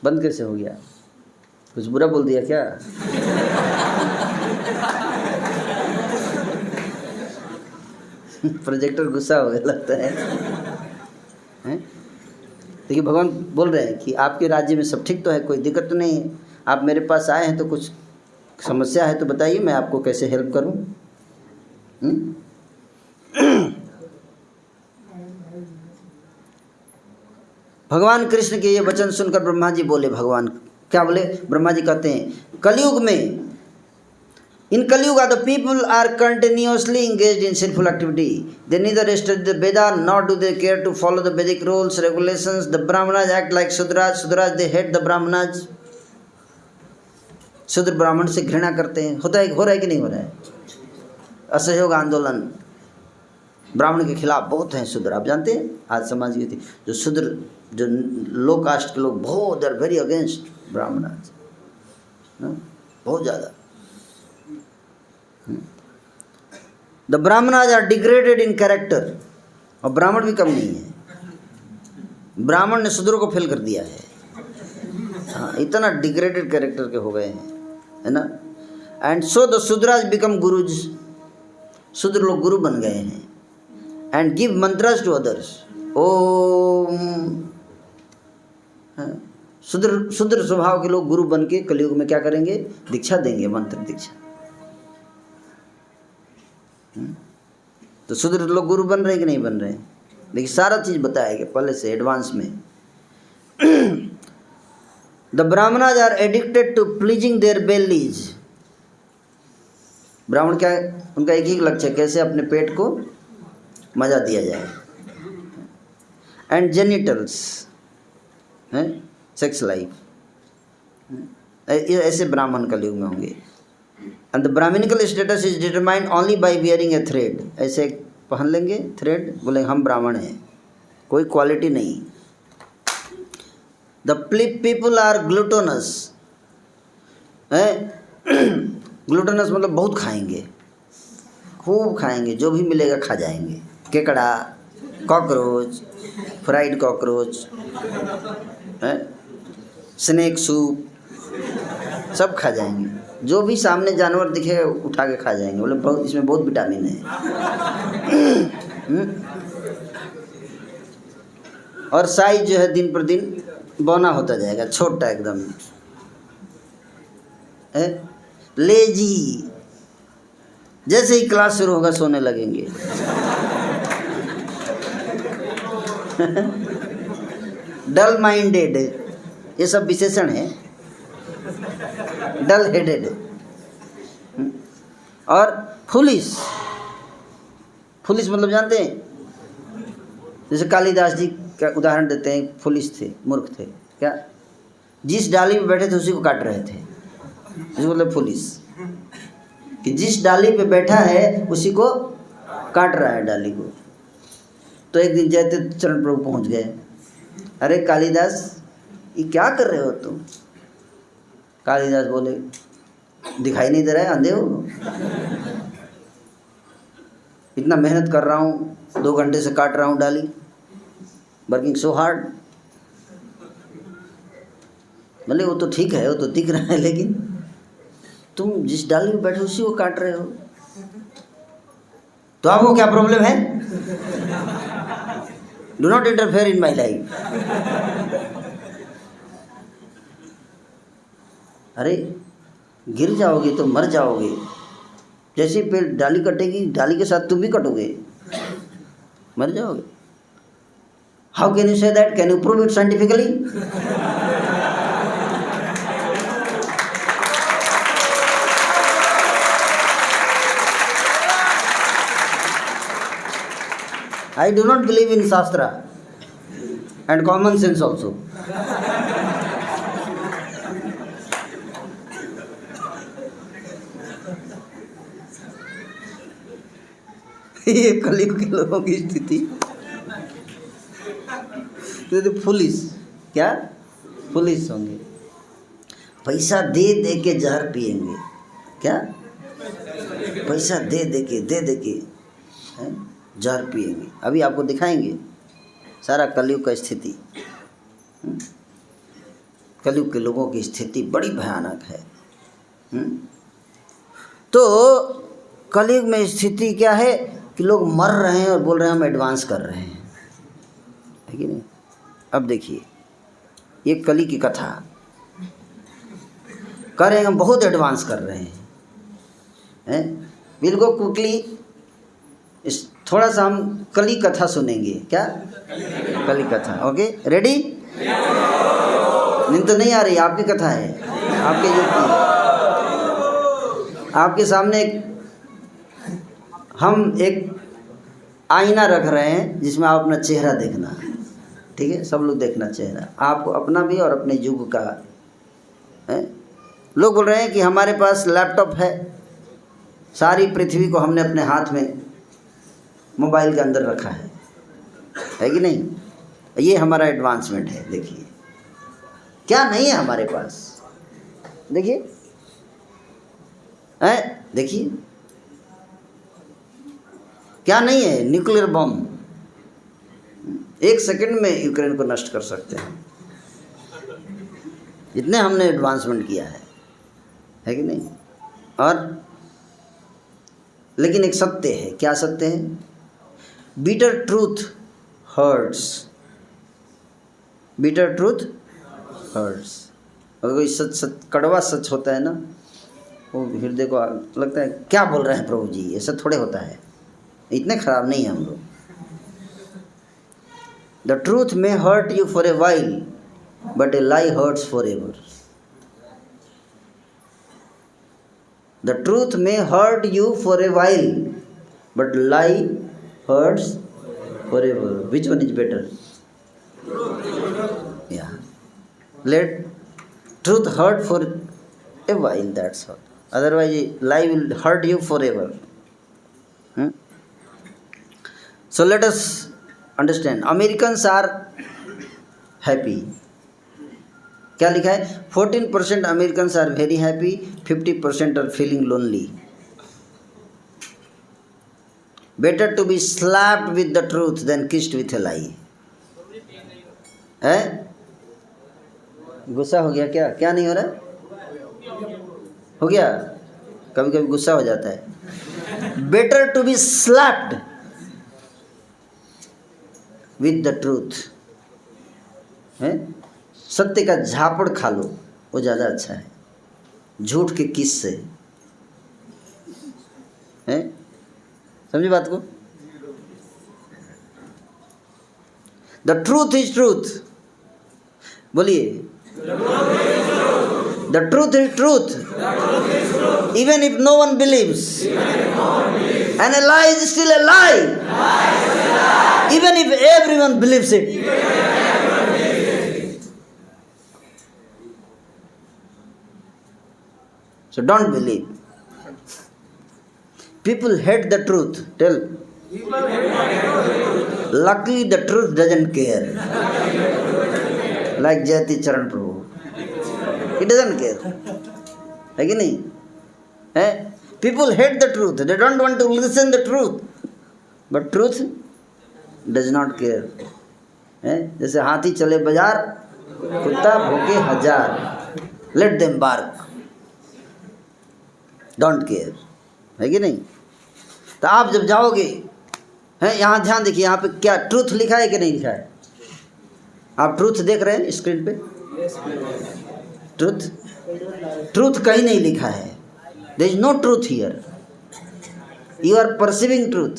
बंद कैसे हो गया, कुछ बुरा बोल दिया क्या? प्रोजेक्टर गुस्सा हो गया लगता है, हैं? देखिए भगवान बोल रहे हैं कि आपके राज्य में सब ठीक तो है, कोई दिक्कत तो नहीं है, आप मेरे पास आए हैं तो कुछ समस्या है तो बताइए, मैं आपको कैसे हेल्प करूं। भगवान कृष्ण के ये वचन सुनकर ब्रह्मा जी बोले, भगवान क्या बोले, ब्रह्मा जी कहते हैं, कलयुग में, in Kalyug the people are continuously engaged in sinful activity. They neither study the Veda nor do they care to follow the Vedic rules, regulations. The Brahmanas act like Sudras. Sudras they hate the Brahmanas. शूद्र ब्राह्मण से घृणा करते हैं। होता है, हो रहा है कि नहीं हो रहा है? असहयोग आंदोलन ब्राह्मण के खिलाफ बहुत हैं शूद्र, आप जानते हैं। आज समाज की थी जो शूद्र, जो लो कास्ट के लोग, बहुत they are very against Brahmanas, बहुत ज़्यादा। The Brahmanas are degraded in character, और ब्राह्मण भी कम नहीं है। ब्राह्मण ने शूद्रों को फेल कर दिया है, हाँ, इतना डिग्रेडेड कैरेक्टर के हो गए हैं, है ना। And so the Shudras become gurus, शूद्र लोग गुरु बन गए हैं। And give mantras to others, ओम। शूद्र स्वभाव के लोग गुरु बन के कलयुग में क्या करेंगे, दीक्षा देंगे, मंत्र दीक्षा। तो शूद्र लोग गुरु बन रहे हैं कि नहीं बन रहे हैं? देखिए सारा चीज़ बताया गया पहले से एडवांस में। The Brahmanas are addicted to pleasing their bellies. ब्राह्मण क्या है, उनका एक ही लक्ष्य है, कैसे अपने पेट को मजा दिया जाए। एंड जेनिटल्स, हैं, सेक्स लाइफ, ऐसे ब्राह्मण कलयुग में होंगे। And the Brahminical status is determined only by wearing a thread, ऐसे पहन लेंगे थ्रेड, बोले हम ब्राह्मण हैं, कोई क्वालिटी नहीं। द पीपल आर ग्लूटोनस, ग्लूटोनस मतलब बहुत खाएंगे, खूब खाएंगे, जो भी मिलेगा खा जाएंगे। केकड़ा, cockroach, fried cockroach, snake soup, सब खा जाएंगे। जो भी सामने जानवर दिखेगा उठा के खा जाएंगे, बोले बहुत, इसमें बहुत विटामिन है। और साइज जो है दिन पर दिन बौना होता जाएगा, छोटा एकदम। लेजी, जैसे ही क्लास शुरू होगा सोने लगेंगे। डल माइंडेड, ये सब विशेषण है, डल हेडेड। और फुलिश, फुलिश मतलब जानते हैं, जैसे कालिदास जी का उदाहरण देते हैं, फुलिश थे, मूर्ख थे। क्या? जिस डाली पे बैठे थे उसी को काट रहे थे, इसको मतलब फुलिश, कि जिस डाली पे बैठा है उसी को काट रहा है डाली को। तो एक दिन जयतीर्थ चरण प्रभु पहुंच गए, अरे कालिदास ये क्या कर रहे हो तुम? कालिदास बोले, दिखाई नहीं दे रहा है, अंधे हो? इतना मेहनत कर रहा हूँ, 2 घंटे से काट रहा हूँ डाली, वर्किंग सो हार्ड। बोले वो तो ठीक है, वो तो दिख रहा है, लेकिन तुम जिस डाली में बैठे उसी को काट रहे हो, तो आपको क्या प्रॉब्लम है? Do not interfere in my life. अरे गिर जाओगे तो मर जाओगे, जैसे पेड़ डाली कटेगी, डाली के साथ तुम भी कटोगे, मर जाओगे। How can you say that? Can you prove it scientifically? I do not believe in Shastra and common sense also. ये कलयुग के लोगों की स्थिति तो फुलिश, क्या फुलिश होंगे, पैसा दे दे के जहर पिएंगे। क्या? पैसा दे दे के जहर पिएंगे। अभी आपको दिखाएंगे सारा कलयुग का स्थिति। कलयुग के लोगों की स्थिति बड़ी भयानक है। तो कलयुग में स्थिति क्या है कि लोग मर रहे हैं और बोल रहे हैं हम एडवांस कर रहे हैं, है कि नहीं? अब देखिए ये कली की कथा कह रहे हैं हम बहुत एडवांस कर रहे हैं। विल गो क्विकली, इस थोड़ा सा हम कली कथा सुनेंगे। क्या? कली कथा। Okay, ready? नींद तो नहीं आ रही? आपकी कथा है, आपके युग की। आपके सामने हम एक आईना रख रहे हैं जिसमें आप अपना चेहरा देखना, ठीक है? सब लोग देखना चेहरा, आपको अपना भी और अपने युग का है? लोग बोल रहे हैं कि हमारे पास लैपटॉप है, सारी पृथ्वी को हमने अपने हाथ में मोबाइल के अंदर रखा है कि नहीं? ये हमारा एडवांसमेंट है। देखिए क्या नहीं है हमारे पास, देखिए देखिए क्या नहीं है। न्यूक्लियर बम 1 सेकंड में यूक्रेन को नष्ट कर सकते हैं, इतने हमने एडवांसमेंट किया है कि नहीं? और लेकिन एक सत्य है। क्या सत्य है? Bitter truth hurts, bitter truth hurts. अगर कोई सच कड़वा सच होता है ना, वो हृदय को लगता है क्या बोल रहे हैं प्रभु जी, ऐसा थोड़े होता है, इतने खराब नहीं है हम लोग। The truth may hurt you for a while but a lie hurts for ever. The truth may hurt you for a while but lie hurts forever. Which one is better? Yeah. Let truth hurt for a while, that's all. Otherwise, lie will hurt you forever. So let us understand. Americans are happy. क्या लिखा है? 14% Americans are very happy, 50% are feeling lonely. Better to be slapped with the truth than kissed with a lie. है? गुस्सा हो गया क्या? क्या नहीं हो रहा? हो गया? कभी कभी गुस्सा हो जाता है। Better to be slapped with the truth. है? सत्य का झापड़ खा लो, वो ज़्यादा अच्छा है झूठ के किस से। है? समझे बात को? The truth is truth. बोलिए, The truth is truth. Even if no one believes. And a lie is still a lie. Even if everyone believes it. So don't believe. People hate the truth. Tell. Luckily the truth doesn't care. Like Jayati Charan Prabhu. He doesn't care. है कि नहीं? है? People hate the truth. They don't want to listen the truth. But truth does not care. है? जैसे हाथी चले बाजार, कुत्ता भूखे हजार. Let them bark. Don't care. है कि नहीं? तो आप जब जाओगे, है यहाँ ध्यान देखिए, यहाँ पे क्या ट्रूथ लिखा है कि नहीं लिखा है? आप ट्रूथ देख रहे हैं स्क्रीन पे? ट्रूथ कहीं नहीं लिखा है. There is no truth here. You are perceiving truth.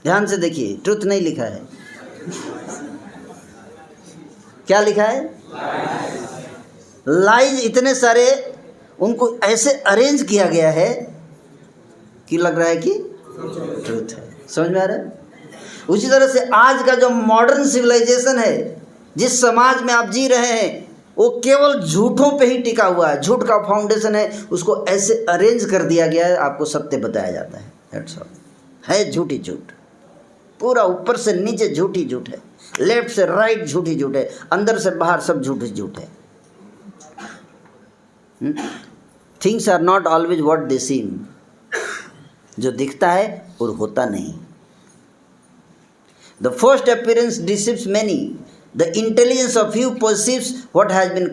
ध्यान से देखिए, ट्रूथ नहीं लिखा है. क्या लिखा है? लाइज इतने सारे, उनको ऐसे अरेंज किया गया है कि लग रहा है कि ट्रूथ है. समझ में आ रहा है? उसी तरह से आज का जो मॉडर्न सिविलाइजेशन है, जिस समाज में आप जी रहे हैं, वो केवल झूठों पे ही टिका हुआ है. झूठ का फाउंडेशन है, उसको ऐसे अरेंज कर दिया गया है, आपको सत्य बताया जाता है. That's all. है झूठी झूठ, पूरा ऊपर से नीचे झूठी झूठ है, लेफ्ट से राइट झूठी झूठ है, अंदर से बाहर सब झूठी झूठ है. Things are not always what they seem. जो दिखता है और होता नहीं. The first appearance deceives many. The intelligence of few perceives what has been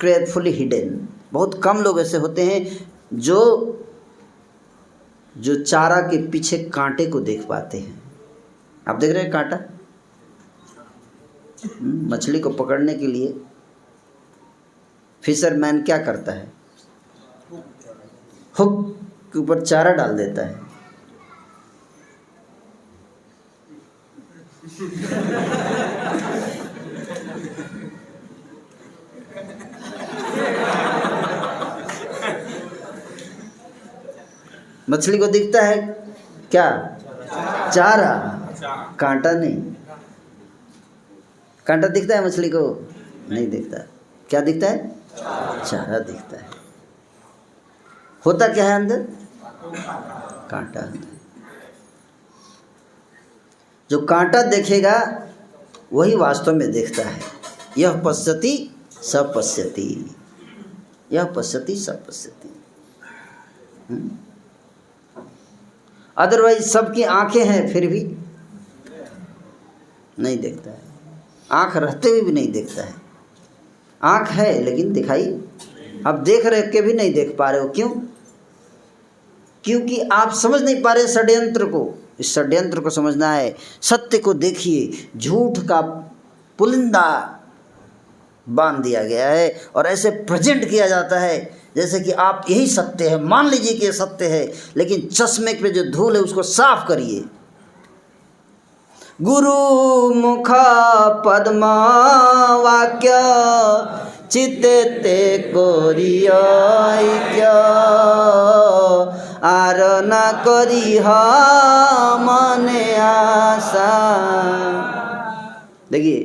carefully hidden. बहुत कम लोग ऐसे होते हैं जो चारा के पीछे कांटे को देख पाते हैं. आप देख रहे हैं कांटा? मछली को पकड़ने के लिए फिशरमैन क्या करता है? हुक के ऊपर चारा डाल देता है. मछली को दिखता है क्या? चारा, कांटा नहीं. कांटा दिखता है मछली को? नहीं दिखता. क्या दिखता है? चारा दिखता है. होता क्या है अंदर? कांटा. जो कांटा देखेगा वही वास्तव में देखता है. यह पश्यति सब पश्यति. यह पश्यति सब पश्यति. अदरवाइज सबकी आंखें हैं फिर भी नहीं देखता है. आंख रहते हुए भी नहीं देखता है. आंख है लेकिन दिखाई आप देख रहे के भी नहीं देख पा रहे हो. क्यों? क्योंकि आप समझ नहीं पा रहे षड्यंत्र को. इस षड्यंत्र को समझना है. सत्य को देखिए, झूठ का पुलिंदा बांध दिया गया है और ऐसे प्रेजेंट किया जाता है जैसे कि आप यही सत्य है. मान लीजिए कि ये सत्य है, लेकिन चश्मे पे जो धूल है उसको साफ करिए. गुरु मुख पद्म वाक्य चित्ते कोरिया आर न करी मने आशा. देखिए,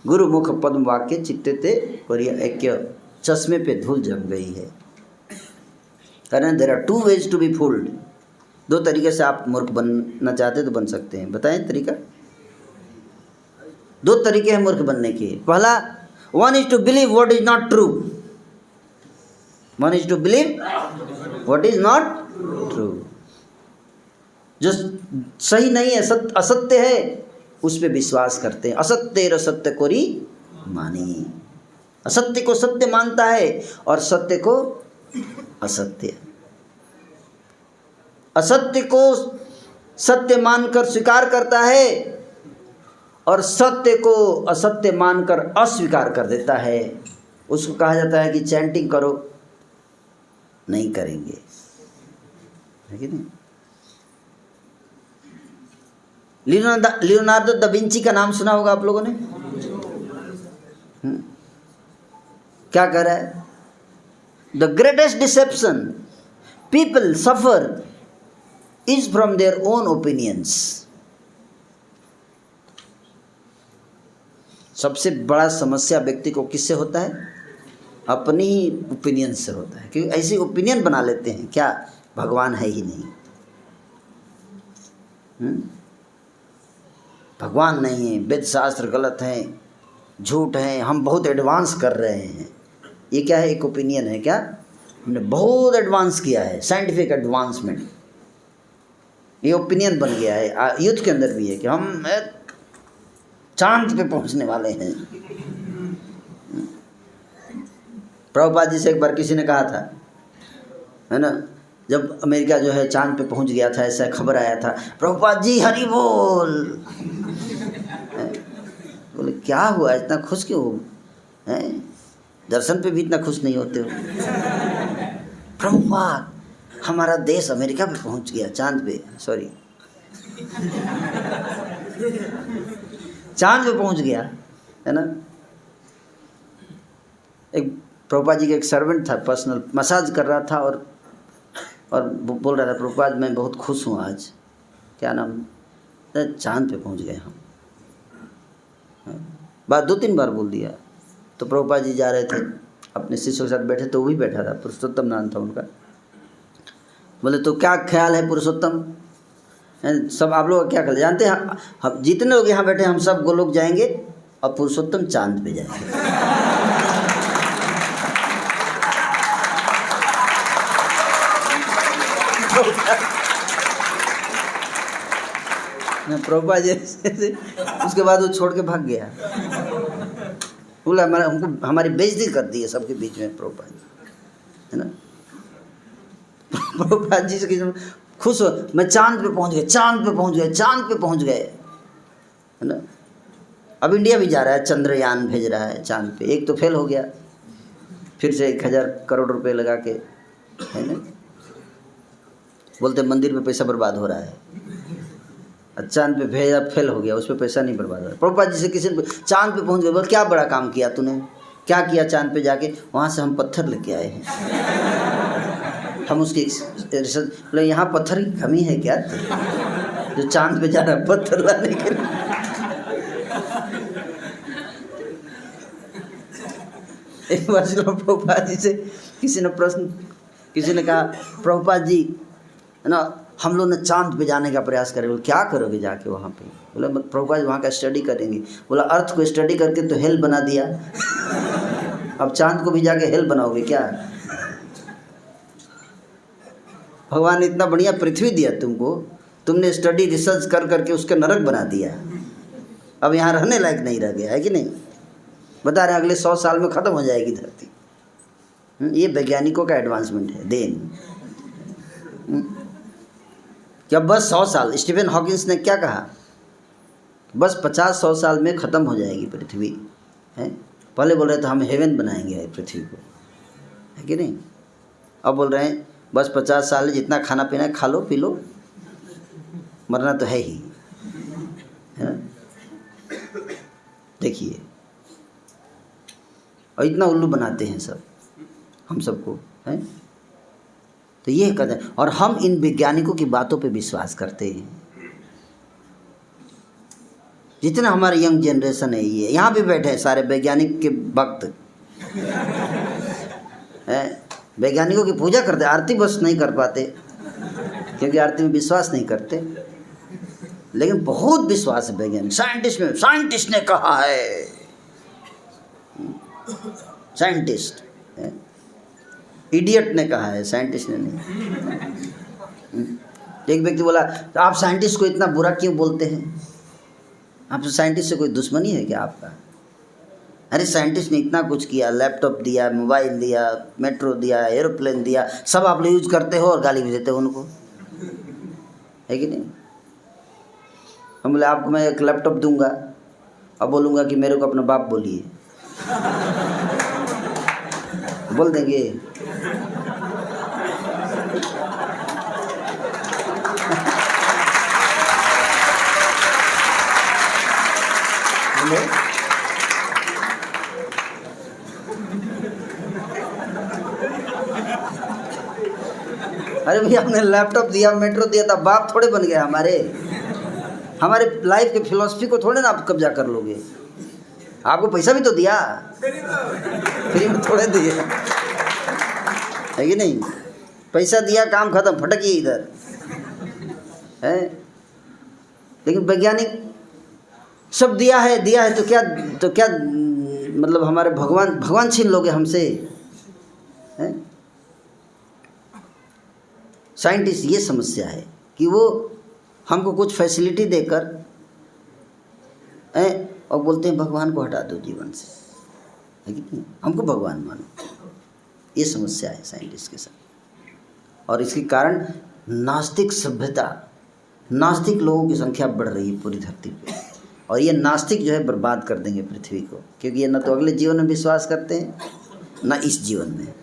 गुरु मुख पद्म वाक्य चित्ते कोरिया ऐक्य. चश्मे पे धूल जम गई है. कारण there are two ways to be fooled. दो तरीके से आप मूर्ख बनना चाहते तो बन सकते हैं. बताएं तरीका? दो तरीके हैं मूर्ख बनने के. पहला, one is to believe what is not true. One is to believe what is not true. जो सही नहीं है, असत्य है, उस पर विश्वास करते हैं. असत्य असत्य कोरी मानी. असत्य को सत्य मानता है और सत्य को असत्य. असत्य को सत्य मानकर स्वीकार करता है और सत्य को असत्य मानकर अस्वीकार कर देता है. उसको कहा जाता है कि चैंटिंग करो. नहीं करेंगे, है कि नहीं? लियोनार्डो दा विंची का नाम सुना होगा आप लोगों ने. क्या कह रहा है? The greatest deception people suffer is from their own opinions. सबसे बड़ा समस्या व्यक्ति को किससे होता है? अपनी ही ओपिनियन से होता है, क्योंकि ऐसी ओपिनियन बना लेते हैं क्या भगवान है ही नहीं, भगवान नहीं है, वेद शास्त्र गलत हैं, झूठ हैं, हम बहुत एडवांस कर रहे हैं। ये क्या है? एक ओपिनियन है। क्या? हमने बहुत एडवांस किया है, साइंटिफिक एडवांसमेंट। ये ओपिनियन बन गया है। यूथ के अंदर भी है कि हम चांद पे पहुंचने वाले हैं। प्रभुपाद जी से एक बार किसी ने कहा था, है ना, जब अमेरिका जो है चांद पे पहुंच गया था, ऐसा खबर आया था, प्रभुपाद जी हरि बोल। बोले क्या हुआ, इतना खुश क्यों हो? दर्शन पे भी इतना खुश नहीं होते हो? प्रभुपाद हमारा देश अमेरिका पे पहुंच गया, चांद पे, सॉरी चांद पे पहुंच गया, है ना। एक प्रभुपाद जी का एक सर्वेंट था, पर्सनल मसाज कर रहा था और बोल रहा था, प्रभुपाद मैं बहुत खुश हूँ आज। क्या नाम? चांद पे पहुंच गए हम। बात 2-3 बार बोल दिया। तो प्रभुपाद जी जा रहे थे, अपने शिष्यों के साथ बैठे, तो वो भी बैठा था, पुरुषोत्तम नाम था उनका। बोले तो क्या ख्याल है पुरुषोत्तम? सब आप लोग क्या ख्याल जानते हैं? हम जितने लोग यहाँ बैठे हम सब गोलोक जाएंगे और पुरुषोत्तम चांद पे जाएंगे। प्रभुपाद जी उसके बाद वो छोड़ के भाग गया। बोला हमको हमारी बेइज्जती कर दी है सबके बीच में प्रभुपाद जी, है ना। प्रभुपाद जी से खुश हो, मैं चांद पे पहुंच गए, चांद पे पहुंच गए, चांद पे पहुंच गए, है ना। अब इंडिया भी जा रहा है, चंद्रयान भेज रहा है चांद पे। एक तो फेल हो गया, फिर से 1000 करोड़ रुपए लगा के, है ना। बोलते मंदिर में पैसा बर्बाद हो रहा है, चांद पे भेजा, फेल हो गया, उस पर पैसा नहीं बर्बाद हो रहा। प्रभुपाद जी से किसी ने चांद पे पहुंच गए, बोल क्या बड़ा काम किया तूने, क्या किया चांद पे जाके? वहाँ से हम पत्थर लेके आए हैं, हम उसकी रिसर्च। बोले यहाँ पत्थर की कमी है क्या जो चांद पे जा रहा है पत्थर लाने के लिए? एक बार प्रभुपाद जी से किसी ने कहा, प्रभुपाद जी, है ना, हम लोग ने चांद पे जाने का प्रयास करें। बोले क्या करोगे जाके वहाँ पे? बोले प्रभुपाद वहाँ का स्टडी करेंगे। बोला अर्थ को स्टडी करके तो हेल बना दिया, अब चांद को भी जाके हेल बनाओगे क्या? भगवान ने इतना बढ़िया पृथ्वी दिया तुमको, तुमने स्टडी रिसर्च कर करके उसका नरक बना दिया, अब यहाँ रहने लायक नहीं रह गया, है कि नहीं? बता रहे अगले 100 साल में ख़त्म हो जाएगी धरती। ये वैज्ञानिकों का एडवांसमेंट है। देन क्या बस 100 साल? स्टीफन हॉकिंस ने क्या कहा? बस 50-100 साल में ख़त्म हो जाएगी पृथ्वी, है। पहले बोल रहे थे हम हेवन बनाएंगे पृथ्वी को, है कि नहीं? अब बोल रहे हैं बस 50 साल, जितना खाना पीना है खा लो पी लो, मरना तो है ही, है ना। देखिए, और इतना उल्लू बनाते हैं सब हम सबको, है। तो ये कहते हैं, और हम इन वैज्ञानिकों की बातों पे विश्वास करते हैं। जितना हमारा यंग जनरेशन है, ये यहाँ भी बैठे हैं सारे वैज्ञानिक के भक्त, वैज्ञानिकों की पूजा करते, आरती बस नहीं कर पाते क्योंकि आरती में विश्वास नहीं करते, लेकिन बहुत विश्वास है वैज्ञानिक। साइंटिस्ट में, साइंटिस्ट ने कहा है, साइंटिस्ट, इडियट ने कहा है, साइंटिस्ट ने नहीं। एक व्यक्ति बोला तो आप साइंटिस्ट को इतना बुरा क्यों बोलते हैं? आप साइंटिस्ट से कोई दुश्मनी है क्या आपका? अरे साइंटिस्ट ने इतना कुछ किया, लैपटॉप दिया, मोबाइल दिया, मेट्रो दिया, एरोप्लेन दिया, सब आप लोग यूज करते हो और गाली भी देते हो उनको, है कि नहीं? हम बोले आपको मैं एक लैपटॉप दूंगा और बोलूँगा कि मेरे को अपना बाप बोलिए, बोल देंगे? अरे भैया हमने लैपटॉप दिया, मेट्रो दिया था, बाप थोड़े बन गए हमारे लाइफ के फिलॉसफी को थोड़े ना आप कब्जा कर लोगे। आपको पैसा भी तो दिया, फ्री में थोड़े दिए, है कि नहीं? पैसा दिया, काम खत्म, फटकिए इधर है। लेकिन वैज्ञानिक सब दिया है तो क्या मतलब हमारे भगवान छीन लोगे हमसे, हैं? साइंटिस्ट ये समस्या है कि वो हमको कुछ फैसिलिटी देकर और बोलते हैं भगवान को हटा दो जीवन से, है कि नहीं? हमको भगवान मानो, ये समस्या है साइंटिस्ट के साथ। और इसके कारण नास्तिक सभ्यता, नास्तिक लोगों की संख्या बढ़ रही है पूरी धरती पे। और ये नास्तिक जो है बर्बाद कर देंगे पृथ्वी को, क्योंकि ये न तो अगले जीवन में विश्वास करते हैं, न इस जीवन में।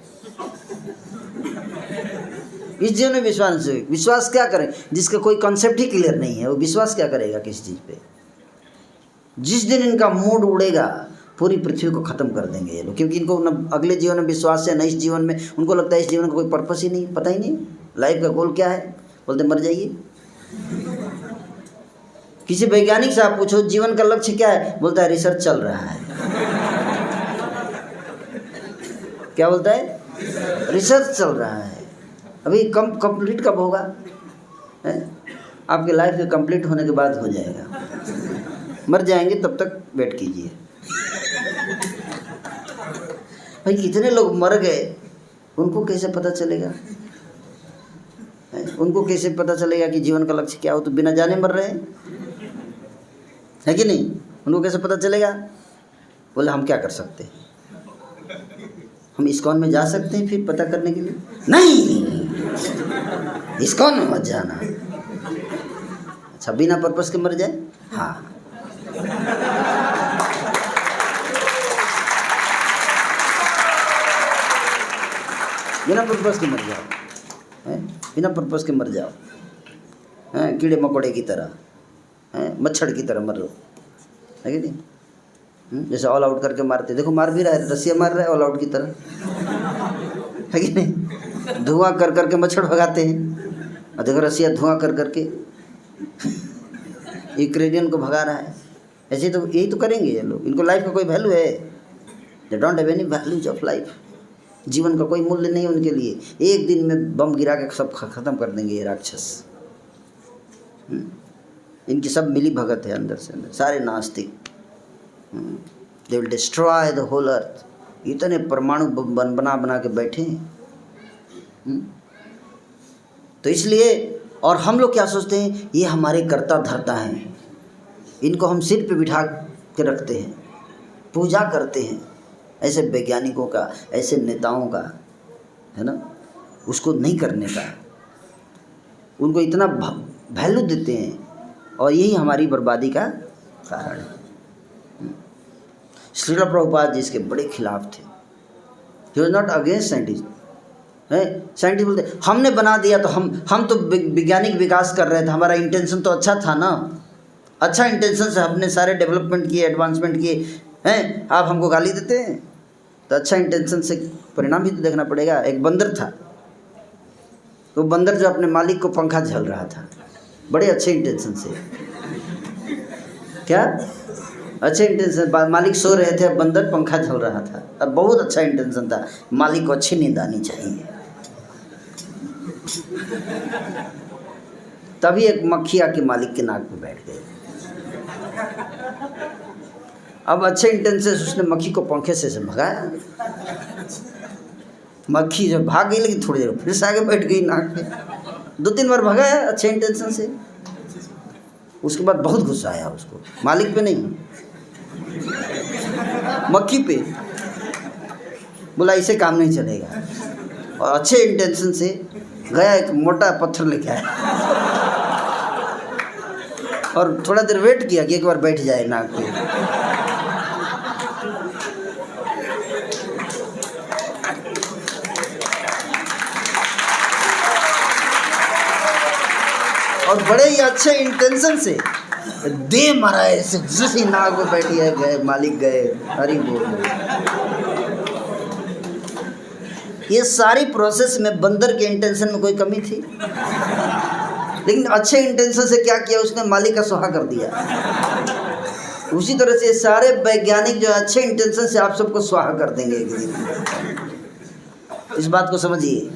इस जीवन में विश्वास क्या करें? जिसका कोई कॉन्सेप्ट ही क्लियर नहीं है, वो विश्वास क्या करेगा किसी चीज़ पे? जिस दिन इनका मूड उड़ेगा पूरी पृथ्वी को ख़त्म कर देंगे ये लोग, क्योंकि इनको न अगले जीवन में विश्वास है, न इस जीवन में। उनको लगता है इस जीवन का कोई पर्पस ही नहीं, पता ही नहीं लाइफ का गोल क्या है। बोलते मर जाइए। किसी वैज्ञानिक से आप पूछो जीवन का लक्ष्य क्या है, बोलता है रिसर्च चल रहा है। क्या बोलता है? रिसर्च चल रहा है। अभी कंप्लीट कब होगा? आपके लाइफ के कंप्लीट होने के बाद हो जाएगा। मर जाएंगे तब तक वेट कीजिए। भाई कितने लोग मर गए, उनको कैसे पता चलेगा? उनको कैसे पता चलेगा कि जीवन का लक्ष्य क्या हो? तो बिना जाने मर रहे हैं, है कि नहीं? उनको कैसे पता चलेगा? बोले हम क्या कर सकते हैं, हम इस्कॉन में जा सकते हैं फिर पता करने के लिए? नहीं, इस्कॉन में मत जाना। अच्छा, बिना पर्पस के मर जाए? हाँ। बिना पर्पस के मर जाओ, बिना पर्पस के मर जाओ, कीड़े मकोड़े की तरह, मच्छर की तरह मरो, है कि नहीं? जैसे ऑल आउट करके मारते, देखो मार भी रहा है, रस्सियाँ मार रहा है ऑल आउट की तरह, है कि नहीं? धुआं कर करके मच्छर भगाते हैं, और देखो रस्सियाँ धुआं कर करके यूक्रेनियन को भगा रहा है। ऐसे तो यही तो करेंगे ये लोग। इनको लाइफ का कोई वैल्यू है? They don't have any values of life. जीवन का कोई मूल्य नहीं उनके लिए। एक दिन में बम गिरा के सब ख़त्म कर देंगे ये राक्षस। इनकी सब मिली भगत है अंदर से अंदर, सारे नास्तिक। They will destroy the whole earth. इतने परमाणु बना के बैठे हैं। तो इसलिए, और हम लोग क्या सोचते हैं, ये हमारे कर्ता धर्ता हैं, इनको हम सिर पे बिठा के रखते हैं, पूजा करते हैं। ऐसे वैज्ञानिकों का, ऐसे नेताओं का, है ना, उसको नहीं करने का। उनको इतना वैल्यू देते हैं, और यही हमारी बर्बादी का कारण है। श्रील प्रभुपाद जी इसके बड़े खिलाफ थे। He was not against scientist. है साइंटिस्ट बोलते हमने बना दिया तो हम तो वैज्ञानिक विकास कर रहे थे, हमारा इंटेंशन तो अच्छा था ना, अच्छा इंटेंशन से हमने सारे डेवलपमेंट किए, एडवांसमेंट किए हैं, आप हमको गाली देते हैं? तो अच्छा इंटेंशन से परिणाम भी तो देखना पड़ेगा। एक बंदर था, तो बंदर जो अपने मालिक को पंखा झल रहा था, बड़े अच्छे इंटेंशन से। क्या अच्छे इंटेंशन? मालिक सो रहे थे, बंदर पंखा झल रहा था, अब बहुत अच्छा इंटेंशन था, मालिक को अच्छी नींद आनी चाहिए। तभी एक मक्खी आके मालिक के नाक पे बैठ गई। अब अच्छे इंटेंशन से उसने मक्खी को पंखे से भगाया। मक्खी जब भाग गई, लेकिन थोड़ी देर फिर से आगे बैठ गई नाक पे। 2-3 बार भगाया अच्छे इंटेंशन से। उसके बाद बहुत गुस्सा आया उसको, मालिक पे नहीं, मक्खी पे। बोला इसे काम नहीं चलेगा, और अच्छे इंटेंशन से गया, एक मोटा पत्थर लेके आया और थोड़ा देर वेट किया कि एक बार बैठ जाए नाक पे। और बड़े ही अच्छे इंटेंशन से दे मारा है, जैसे नाक पे बैठी है, गए मालिक गए, हरी बोल। ये सारी प्रोसेस में बंदर के इंटेंशन में कोई कमी थी? लेकिन अच्छे इंटेंशन से क्या किया उसने? मालिक का सुहा कर दिया। उसी तरह से सारे वैज्ञानिक जो अच्छे इंटेंशन से आप सबको स्वाहा कर देंगे एक दिन। इस बात को समझिए,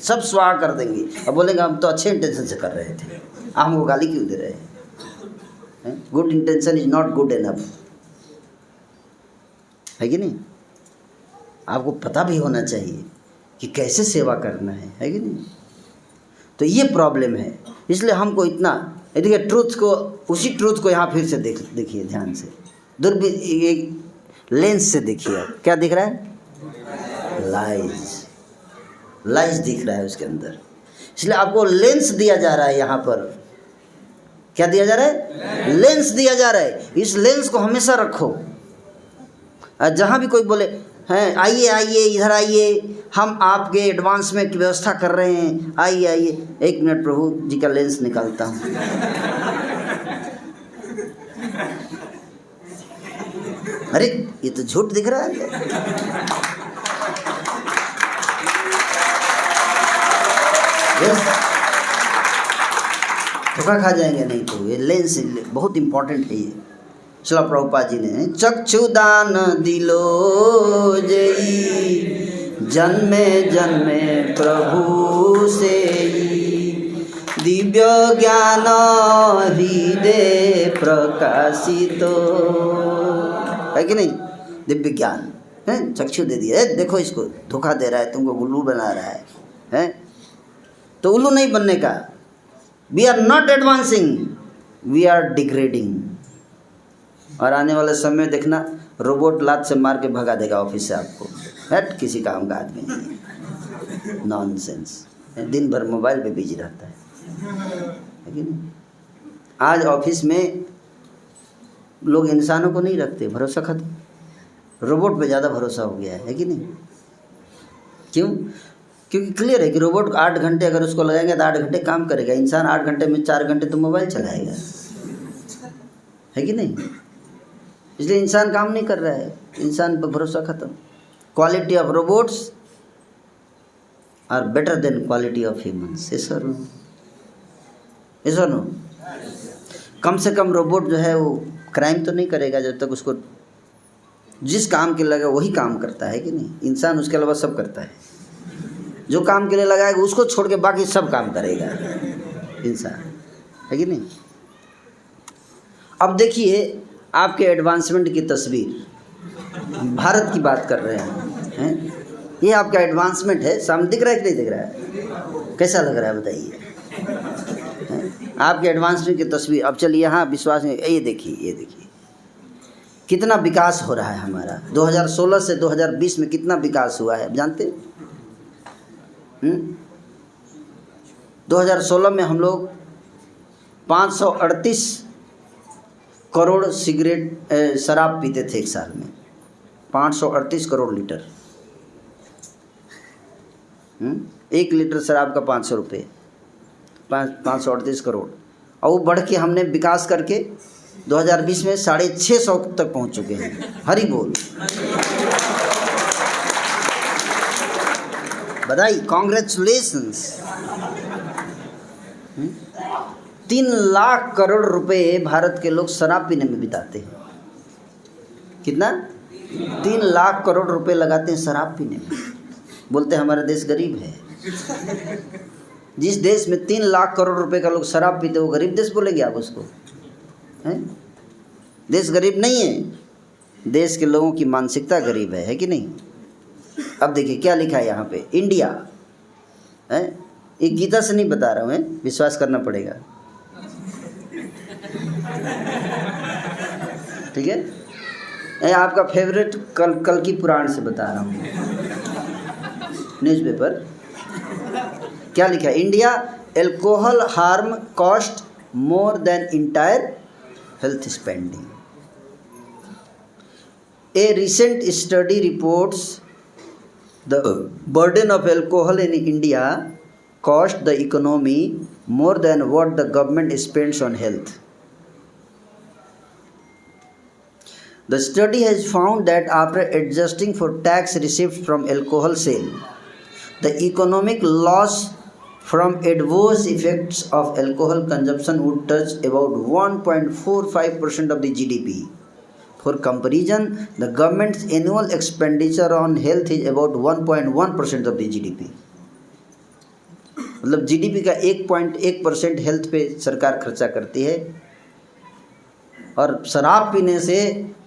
सब स्वाहा कर देंगे। अब बोलेंगे हम तो अच्छे इंटेंशन से कर रहे थे, आप हमको गाली क्यों दे रहे हैं? Good intention is not good enough, है कि नहीं? आपको पता भी होना चाहिए कि कैसे सेवा करना है कि नहीं? तो ये प्रॉब्लम है। इसलिए हमको इतना, देखिए ट्रूथ को, उसी ट्रूथ को यहाँ फिर से देखिए ध्यान से, एक लेंस से देखिए। क्या दिख रहा है? लाइज दिख रहा है उसके अंदर। इसलिए आपको लेंस दिया जा रहा है यहाँ पर। क्या दिया जा रहा है? लेंस दिया जा रहा है। इस लेंस को हमेशा रखो। जहाँ भी कोई बोले हैं आइए आइए इधर आइए, हम आपके एडवांसमेंट की व्यवस्था कर रहे हैं, आइए आइए, 1 मिनट प्रभु जी का लेंस निकालता हूँ। अरे ये तो झूठ दिख रहा है। धोखा खा जाएंगे नहीं तो। ये लेंस बहुत इंपॉर्टेंट है। ये शिला प्रभुपाद जी ने चक्षुदान दिलो जई, जन्मे जन्मे प्रभु से दिव्य ज्ञान हृदय प्रकाशितो, है कि नहीं? दिव्य ज्ञान है, चक्षु दे दिया। देखो इसको धोखा दे रहा है, तुमको उल्लू बना रहा है? तो उल्लू नहीं बनने का। We are not advancing, we are degrading. और आने वाले समय देखना रोबोट लात से मार के भगा देगा ऑफिस से आपको। हट, किसी काम का आदमी नहीं, नॉनसेंस। दिन भर मोबाइल पे बिजी रहता है कि नहीं? आज ऑफिस में लोग इंसानों को नहीं रखते, भरोसा खत्म। रोबोट पे ज़्यादा भरोसा हो गया है कि नहीं? क्यों? क्योंकि क्लियर है कि रोबोट 8 घंटे अगर उसको लगाएंगे तो 8 घंटे काम करेगा। इंसान 8 घंटे में 4 घंटे तो मोबाइल चलाएगा, है कि नहीं? इसलिए इंसान काम नहीं कर रहा है, इंसान पर भरोसा खत्म। Quality of robots are better than quality of humans. Yes or no? Yes or no? कम से कम रोबोट जो है वो क्राइम तो नहीं करेगा जब तक उसको जिस काम के लिए लगा वही काम करता है कि नहीं? इंसान उसके अलावा सब करता है। जो काम के लिए लगाएगा उसको छोड़ के बाकी सब काम करेगा इंसान, है कि नहीं? अब देखिए आपके एडवांसमेंट की तस्वीर, भारत की बात कर रहे हैं। ये आपका एडवांसमेंट है, सामने दिख रहा है कि नहीं दिख रहा है? कैसा लग रहा है बताइए? आपके एडवांसमेंट की तस्वीर। अब चलिए यहाँ विश्वास नहीं, ये देखिए कितना विकास हो रहा है हमारा। 2016 से 2020 में कितना विकास हुआ है जानते हैं? 2016 में हम लोग 538 करोड़ सिगरेट शराब पीते थे एक साल में। 538 करोड़ लीटर। 1 लीटर शराब का 500 रुपये, 538 करोड़। और वो बढ़ के हमने विकास करके 2020 में 650 तक पहुंच चुके हैं। हरि बोल, बधाई, कॉन्ग्रेचुलेशंस। 3 लाख करोड़ रुपए भारत के लोग शराब पीने में बिताते हैं। कितना? 3 लाख करोड़ रुपए लगाते हैं शराब पीने में। बोलते हैं हमारा देश गरीब है। जिस देश में 3 लाख करोड़ रुपए का लोग शराब पीते वो गरीब देश बोलेंगे आप उसको? हैं? देश गरीब नहीं है, देश के लोगों की मानसिकता गरीब है कि नहीं? अब देखिए क्या लिखा है यहाँ पे, इंडिया है। एक गीता से नहीं बता रहा हूँ, विश्वास करना पड़ेगा, ठीक है? ये आपका फेवरेट कल की पुराण से बता रहा हूँ, न्यूज़पेपर। क्या लिखा है? India alcohol harm cost more than entire health spending. A recent study reports the burden of alcohol in India cost the economy more than what the government spends on health. The study has found that after adjusting for tax received from alcohol sale, the economic loss from adverse effects of alcohol consumption would touch about 1.45% of the GDP. For comparison, the government's annual expenditure on health is about 1.1% of the GDP. मतलब GDP का 1.1% health पे सरकार खर्चा करती है और शराब पीने से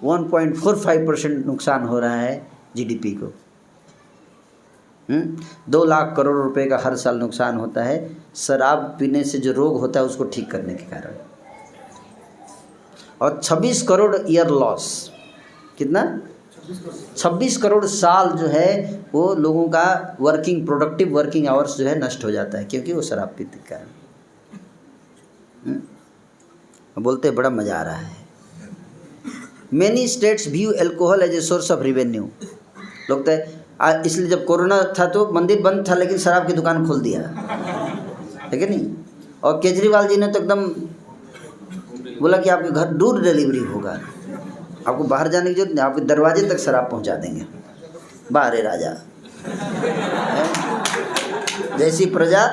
1.45% नुकसान हो रहा है GDP को। 2 लाख करोड़ रुपए का हर साल नुकसान होता है शराब पीने से जो रोग होता है उसको ठीक करने के कारण, और 26 करोड़ ईयर लॉस। कितना? 26 करोड़ साल जो है वो लोगों का प्रोडक्टिव वर्किंग आवर्स जो है नष्ट हो जाता है क्योंकि वो शराब पीने के कारण। बोलते बड़ा मज़ा आ रहा है। Many states view alcohol as a source of revenue. लोग तो इसलिए जब कोरोना था तो मंदिर बंद था लेकिन शराब की दुकान खोल दिया है कि नहीं। और केजरीवाल जी ने तो एकदम बोला कि आपके घर डोर डिलीवरी होगा, आपको बाहर जाने की जरूरत नहीं, आपके दरवाजे तक शराब पहुंचा देंगे। बारे राजा, जैसी प्रजा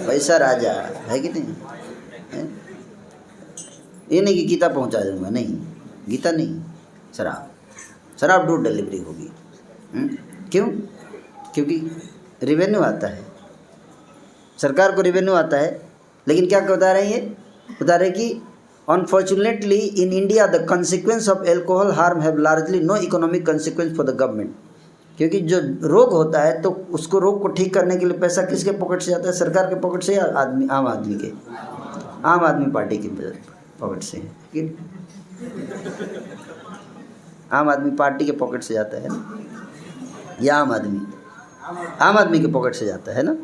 वैसा राजा, है कि नहीं है? ये नहीं कि गीता पहुंचा दूंगा, नहीं, गीता नहीं, शराब डोर डिलीवरी होगी। क्यों? क्योंकि रिवेन्यू आता है, सरकार को रिवेन्यू आता है। लेकिन क्या बता रहे हैं ये? बता रहे कि unfortunately in India the consequence of alcohol harm have largely no economic consequence for the government. क्योंकि जो रोग होता है तो उसको रोग को ठीक करने के लिए पैसा किसके पॉकेट से जाता है? सरकार के पॉकेट से या आम आदमी के? आम आदमी पार्टी की पॉकेट से है। आम आदमी पार्टी के पॉकेट से जाता है ना, या आम आदमी के पॉकेट से जाता है ना।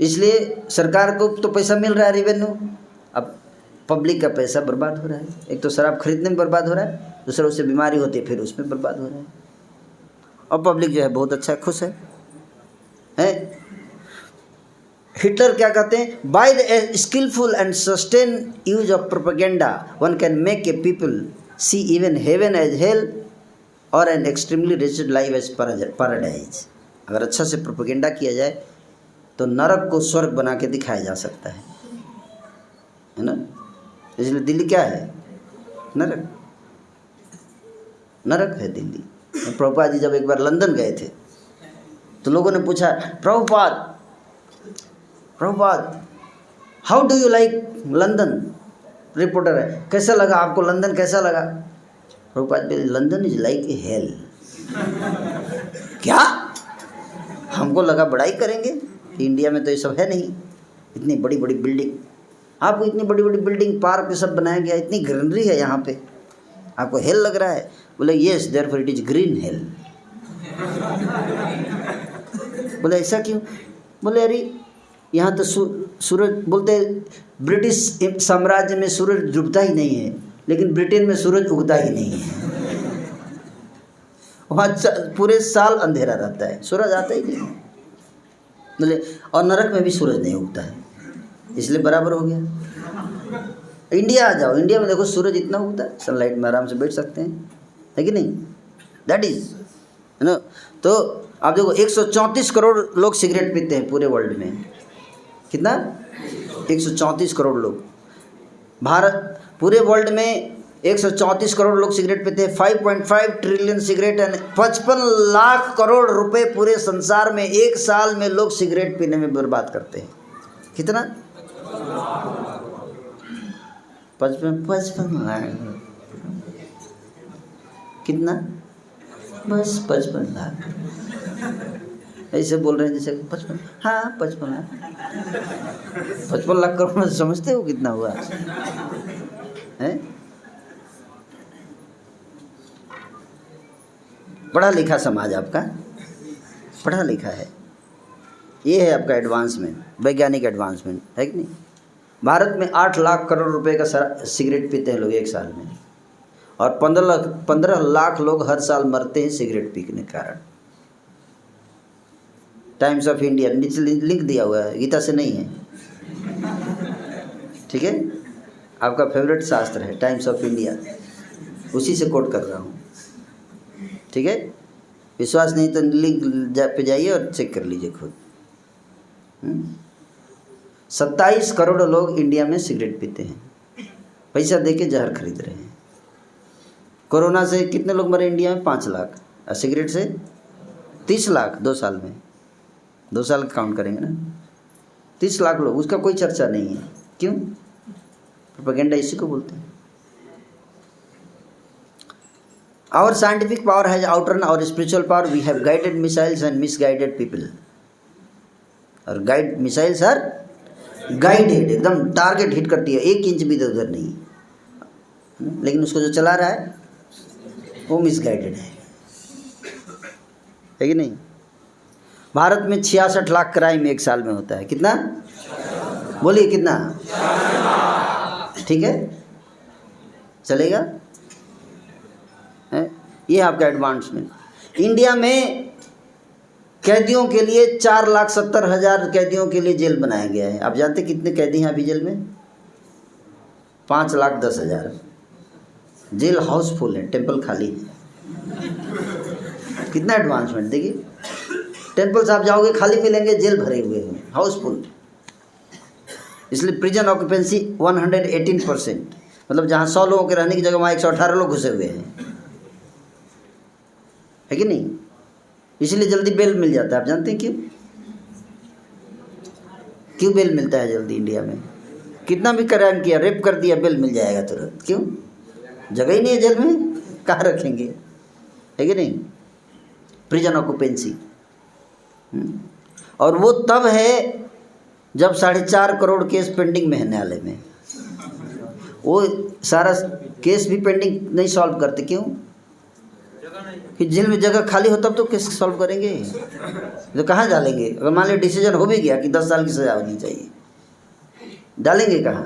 इसलिए सरकार को तो पैसा मिल रहा है, रिवेन्यू। अब पब्लिक का पैसा बर्बाद हो रहा है। एक तो शराब खरीदने में बर्बाद हो रहा है, दूसरा उससे बीमारी होती है फिर उसमें बर्बाद हो रहा है। और पब्लिक जो है बहुत अच्छा खुश है। हिटलर क्या कहते हैं? By the skillful and sustain use of propaganda one can make a people see even heaven as hell or an extremely wretched life as paradise. अगर अच्छा से प्रोपेगेंडा किया जाए तो नरक को स्वर्ग बना के दिखाया जा सकता है ना। इसलिए दिल्ली क्या है? नरक है दिल्ली। प्रभुपाद जी जब एक बार लंदन गए थे तो लोगों ने पूछा, Prabhupada how do you like London? Reporter है, कैसा लगा आपको लंदन, कैसा लगा? प्रभुपाद बोले, London is like a hello. क्या? हमको लगा बड़ाई करेंगे कि इंडिया में तो ये सब है नहीं, इतनी बड़ी बड़ी बिल्डिंग, आपको इतनी बड़ी बड़ी बिल्डिंग, पार्क ये सब बनाया गया, इतनी ग्रीनरी है यहाँ पे, आपको हेल लग रहा है? बोले yes therefore it is green hello. बोले ऐसा क्यों? बोले अरे यहाँ तो सूरज, बोलते ब्रिटिश साम्राज्य में सूरज डूबता ही नहीं है लेकिन ब्रिटेन में सूरज उगता ही नहीं है। वहाँ पूरे साल अंधेरा रहता है, सूरज आता ही नहीं। बोले और नरक में भी सूरज नहीं उगता है, इसलिए बराबर हो गया। इंडिया आ जाओ, इंडिया में देखो सूरज इतना उगता है, सनलाइट में आराम से बैठ सकते हैं, है कि नहीं? दैट इज है ना। तो आप देखो 134 करोड़ लोग सिगरेट पीते हैं पूरे वर्ल्ड में। कितना? 134 करोड़ लोग। भारत पूरे वर्ल्ड में 134 करोड़ लोग सिगरेट पीते हैं। 5.5 trillion cigarette and 55 lakh crore रुपए पूरे संसार में एक साल में लोग सिगरेट पीने में बर्बाद करते हैं। कितना? 55 लाख। कितना? बस 55 लाख। ऐसे बोल रहे हैं जैसे 55, हाँ 55 लाख। 55 लाख करोड़ में समझते हो कितना हुआ है? पढ़ा लिखा समाज आपका, पढ़ा लिखा है, ये है आपका एडवांसमेंट, वैज्ञानिक एडवांसमेंट, है कि नहीं? भारत में 8 लाख करोड़ रुपए का सिगरेट पीते हैं लोग एक साल में, और 15 लाख लोग हर साल मरते हैं सिगरेट पीने के कारण। टाइम्स ऑफ इंडिया नीचे लिंक दिया हुआ है, गीता से नहीं है, ठीक है? आपका फेवरेट शास्त्र है टाइम्स ऑफ इंडिया, उसी से कोट कर रहा हूँ, ठीक है? विश्वास नहीं तो लिंक पे जाइए और चेक कर लीजिए खुद। 27 करोड़ लोग इंडिया में सिगरेट पीते हैं, पैसा दे के जहर खरीद रहे हैं। कोरोना से कितने लोग मरे इंडिया में? 5 लाख। और सिगरेट से 30 लाख 2 साल में, 2 साल काउंट करेंगे ना, 30 लाख लोग, उसका कोई चर्चा नहीं है। क्यों? प्रोपेगेंडा इसी को बोलते हैं। Our scientific power has outrun our spiritual power, we have guided missiles and misguided people. और गाइड मिसाइल्स आर गाइडेड, एकदम टारगेट हिट करती है, 1 इंच भी इधर उधर नहीं, लेकिन उसको जो चला रहा है वो मिसगाइडेड है कि नहीं? भारत में 66 लाख क्राइम 1 साल में होता है। कितना? बोलिए कितना? ठीक है, चलेगा? है? ये आपका एडवांसमेंट। इंडिया में कैदियों के लिए 4,70,000 कैदियों के लिए जेल बनाया गया है। आप जानते कितने कैदी हैं अभी जेल में? 5,10,000। जेल हाउसफुल है, टेम्पल खाली है। कितना एडवांसमेंट देखिए। टेम्पल से आप जाओगे खाली मिलेंगे, जेल भरे हुए हैं, हाउसफुल। इसलिए प्रिजन ऑक्यूपेंसी 118%, मतलब जहाँ 100 लोगों के रहने की जगह वहाँ 118 लोग घुसे हुए हैं, है कि नहीं? इसलिए जल्दी बेल मिल जाता है। आप जानते हैं क्यों? क्यों बेल मिलता है जल्दी इंडिया में? कितना भी क्राइम किया, रेप कर दिया, बेल मिल जाएगा तुरंत। क्यों? जगह ही नहीं है जेल में, कहाँ रखेंगे, है कि नहीं? Prison occupancy. और वो तब है जब 4.5 करोड़ केस पेंडिंग में है न्यायालय में। वो सारा केस भी पेंडिंग नहीं सॉल्व करते। क्यों? कि जेल में जगह खाली हो तब तो केस सॉल्व करेंगे, तो कहाँ डालेंगे? अगर मान लीजिए डिसीजन हो भी गया कि 10 साल की सजा होनी चाहिए, डालेंगे कहाँ?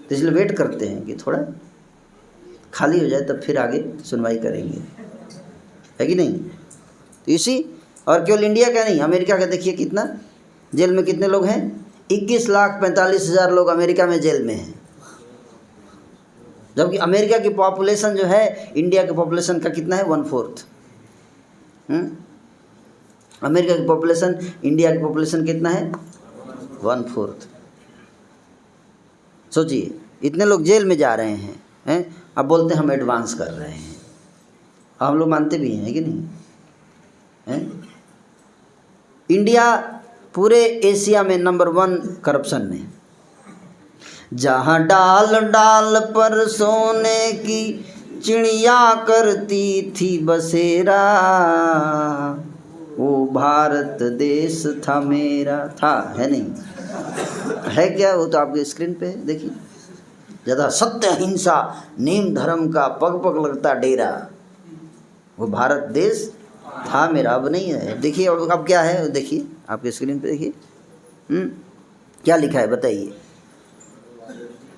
तो इसलिए वेट करते हैं कि थोड़ा खाली हो जाए तब फिर आगे सुनवाई करेंगे, है कि नहीं? तो इसी, और केवल इंडिया का नहीं, अमेरिका का देखिए कितना, जेल में कितने लोग हैं? 21,45,000 लोग अमेरिका में जेल में हैं। जबकि अमेरिका की पॉपुलेशन जो है इंडिया के पॉपुलेशन का कितना है? 1/4। अमेरिका की पॉपुलेशन इंडिया की पॉपुलेशन कितना है? 1/4। सोचिए, इतने लोग जेल में जा रहे हैं, अब बोलते हैं हम एडवांस कर रहे हैं। हम लोग मानते भी हैं कि नहीं? इंडिया पूरे एशिया में नंबर 1 करप्शन में। जहाँ डाल डाल पर सोने की चिड़िया करती थी बसेरा, वो भारत देश था मेरा। था, है नहीं? है क्या? वो तो आपके स्क्रीन पे देखिए। ज़्यादा सत्य अहिंसा नेम धर्म का पग पग लगता डेरा, वो भारत देश था मेरा। अब नहीं है। देखिए अब क्या है, देखिए आपके स्क्रीन पे देखिए। क्या लिखा है बताइए?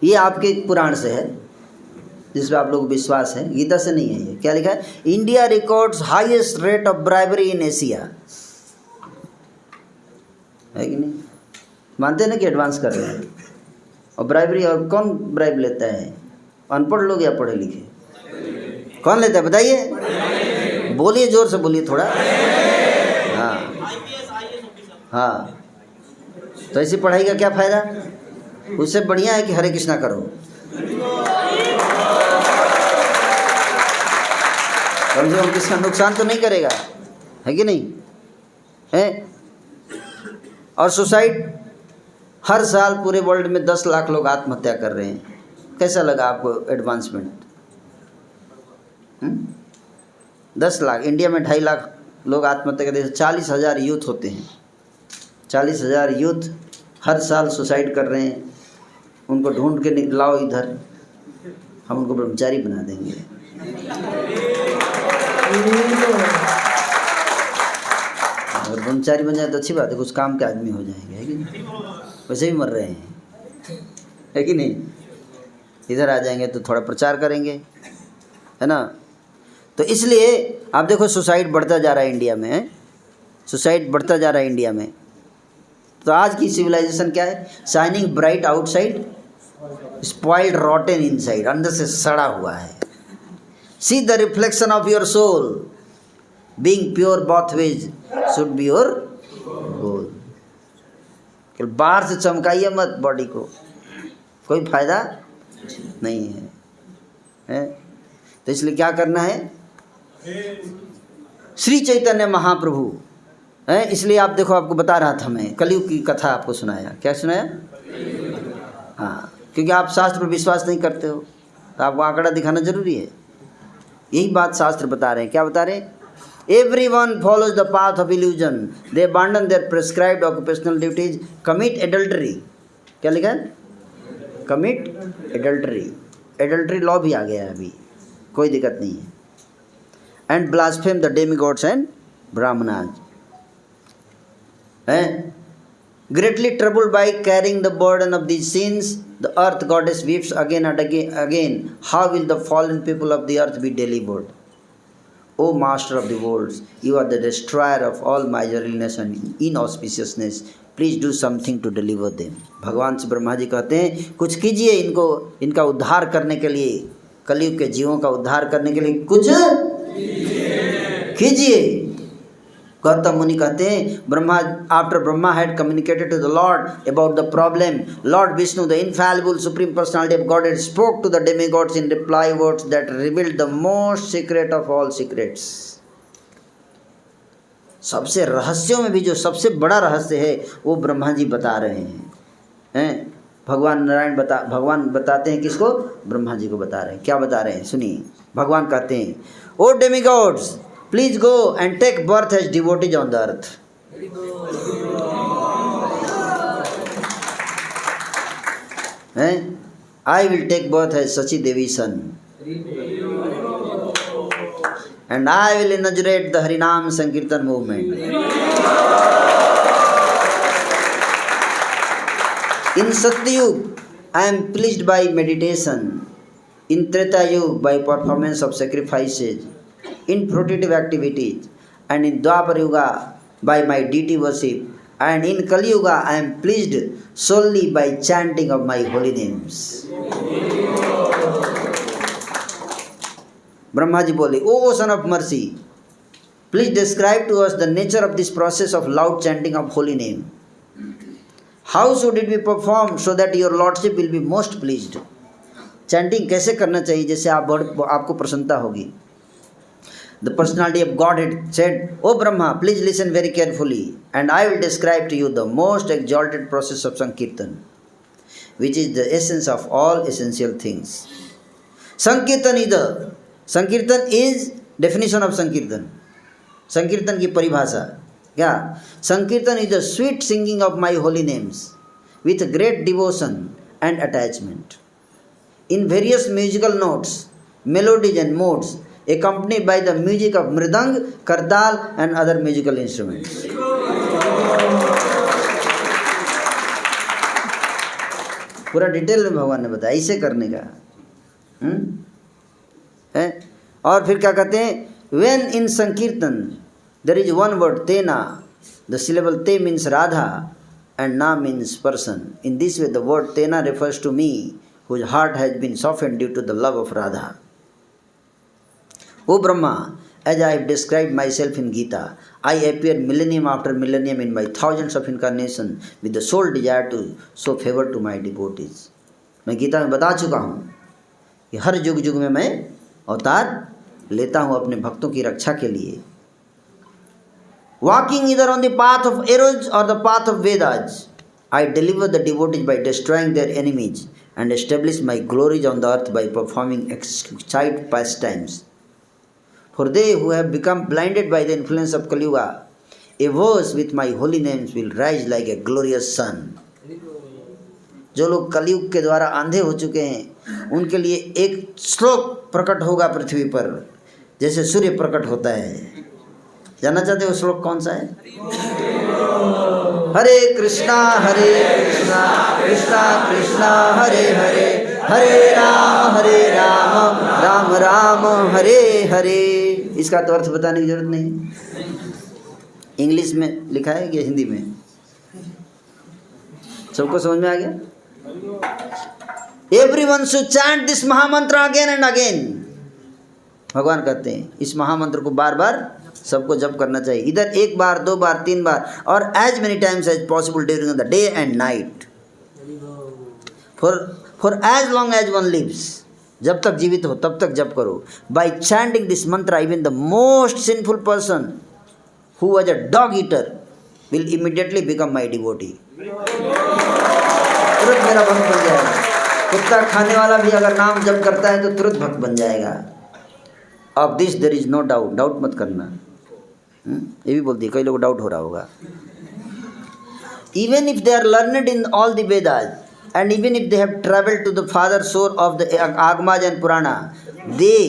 ये आपके पुराण से है, जिस पे आप लोगों को विश्वास है, गीता से नहीं है। ये क्या लिखा है? India records highest rate of bribery in Asia. है कि नहीं? मानते हैं ना कि एडवांस कर रहे हैं। और ब्राइबरी, और कौन ब्राइब लेता है? अनपढ़ लोग या पढ़े लिखे? कौन लेता है बताइए? बोलिए, जोर से बोलिए थोड़ा। हाँ, तो ऐसी पढ़ाई का क्या फ़ायदा? उससे बढ़िया है कि हरे कृष्णा करो। कम से कम किसका नुकसान तो नहीं करेगा, है कि नहीं? है? और सुसाइड, हर साल पूरे वर्ल्ड में 10 लाख लोग आत्महत्या कर रहे हैं। कैसा लगा आपको एडवांसमेंट? 10 लाख, इंडिया में 2.5 लाख लोग आत्महत्या करते हैं। 40,000 यूथ होते हैं, 40,000 यूथ हर साल सुसाइड कर रहे हैं। उनको ढूंढ के लाओ इधर, हम उनको ब्रह्मचारी बना देंगे। अगर ब्रह्मचारी बन जाए तो अच्छी बात है, कुछ काम के आदमी हो जाएंगे, है कि नहीं? वैसे भी मर रहे हैं, है कि नहीं? इधर आ जाएंगे तो थोड़ा प्रचार करेंगे, है ना? तो इसलिए आप देखो सुसाइड बढ़ता जा रहा है इंडिया में, सुसाइड बढ़ता जा रहा है इंडिया में। तो आज की सिविलाइजेशन क्या है? Shining bright outside, spoiled rotten inside. अंदर से सड़ा हुआ है। See the reflection of your soul. Being pure both ways should be your goal. बाहर से चमकाइए मत बॉडी को, कोई फायदा नहीं है। तो इसलिए क्या करना है, श्री चैतन्य महाप्रभु है। इसलिए आप देखो, आपको बता रहा था मैं, कलयुग की कथा आपको सुनाया। क्या सुनाया? हाँ, क्योंकि आप शास्त्र पर विश्वास नहीं करते हो तो आपको आंकड़ा दिखाना जरूरी है। यही बात शास्त्र बता रहे हैं। क्या बता रहे हैं? Everyone follows the path of illusion. They abandon their prescribed occupational duties, commit adultery. क्या लिखा है? Commit adultery. Adultery law भी आ गया है अभी, कोई दिक्कत नहीं है। And blaspheme the demigods and brahmanas. Greatly troubled by carrying the burden of these sins, the earth goddess weeps again and again. How will the fallen people of the earth be delivered? O Master of the worlds, you are the destroyer of all miserliness and inauspiciousness. Please do something to deliver them. भगवान से ब्रह्मा जी कहते हैं, कुछ कीजिए इनको, इनका उद्धार करने के लिए, कलयुग के जीवों का उद्धार करने के लिए कुछ कीजिए। गौतम मुनि कहते हैं, Brahma after Brahma had communicated to the Lord about the problem, Lord Vishnu the infallible supreme personality of Godhead spoke to the demigods in reply words that revealed the most secret of all secrets. सबसे रहस्यों में भी जो सबसे बड़ा रहस्य है वो ब्रह्मा जी बता रहे हैं। भगवान बताते हैं किसको? ब्रह्मा जी को बता रहे हैं। क्या बता रहे हैं? सुनिए, भगवान कहते हैं, ओ demigods, please go and take birth as devotees on the earth. I will take birth as Sachi Devi's son. And I will inaugurate the Harinam Sankirtan movement. In Satyayug, I am pleased by meditation. In Tretayug, by performance of sacrifices. In fruitive activities, and in Dwapar Yuga by my deity worship, and in Kali Yuga I am pleased solely by chanting of my holy names. Brahma ji बोले, O Son of Mercy, please describe to us the nature of this process of loud chanting of holy name. How should it be performed so that your lordship will be most pleased? Chanting कैसे करना चाहिए जिससे आपको प्रसन्नता होगी? The personality of Godhead said, O Brahma, please listen very carefully, and I will describe to you the most exalted process of Sankirtan, which is the essence of all essential things. Sankirtan is definition of Sankirtan. Sankirtan की परिभाषा क्या? Sankirtan is the sweet singing of my holy names with great devotion and attachment. In various musical notes, melodies and modes, accompanied by the music of mridang, kartal and other musical instruments. पूरा detail में भगवान ने बताया ऐसे करने का है। और फिर क्या कहते हैं? When in Sankirtan there is one word Tena, the syllable Te means Radha and Na means person. In this way the word Tena refers to me, whose heart has been softened due to the love of Radha. O Brahma, as I have described myself in Gita, I appear millennium after millennium in my thousands of incarnations with the sole desire to show favor to my devotees. मैं गीता में बता चुका हूँ कि हर युग युग में मैं अवतार लेता हूँ अपने भक्तों की रक्षा के लिए। Walking either on the path of arrows or the path of Vedas, I deliver the devotees by destroying their enemies and establish my glories on the earth by performing exquisite pastimes. For they who have become blinded by the influence of Kali Yuga, a verse with my holy names will rise like a glorious sun. जो लोग कलयुग के द्वारा अंधे हो चुके हैं उनके लिए एक श्लोक प्रकट होगा पृथ्वी पर जैसे सूर्य प्रकट होता है। जानना चाहते हो श्लोक कौन सा है? हरे कृष्णा कृष्णा कृष्णा हरे हरे, हरे राम राम राम हरे हरे। इसका तो अर्थ बताने की जरूरत नहीं, इंग्लिश में लिखा है कि हिंदी में? सबको समझ में आ गया? Everyone should chant this महामंत्र again and again. भगवान कहते हैं इस महामंत्र को बार बार सबको जप करना चाहिए, इधर 1 बार 2 बार 3 बार और as many times as possible during the day and night, for as long as one lives, जब तक जीवित हो तब तक जप करो। By chanting this mantra even the most sinful person who was a dog eater will immediately become my devotee. तुरंत मेरा भक्त बन जाएगा। कुत्ता खाने वाला भी अगर नाम जप करता है तो तुरंत भक्त बन जाएगा। Of this there is no doubt, doubt मत करना। ये भी बोलती है, कई लोग डाउट हो रहा होगा। Even if they are learned in all the Vedas and even if they have traveled to the farther shore of the Agamas and Purana, they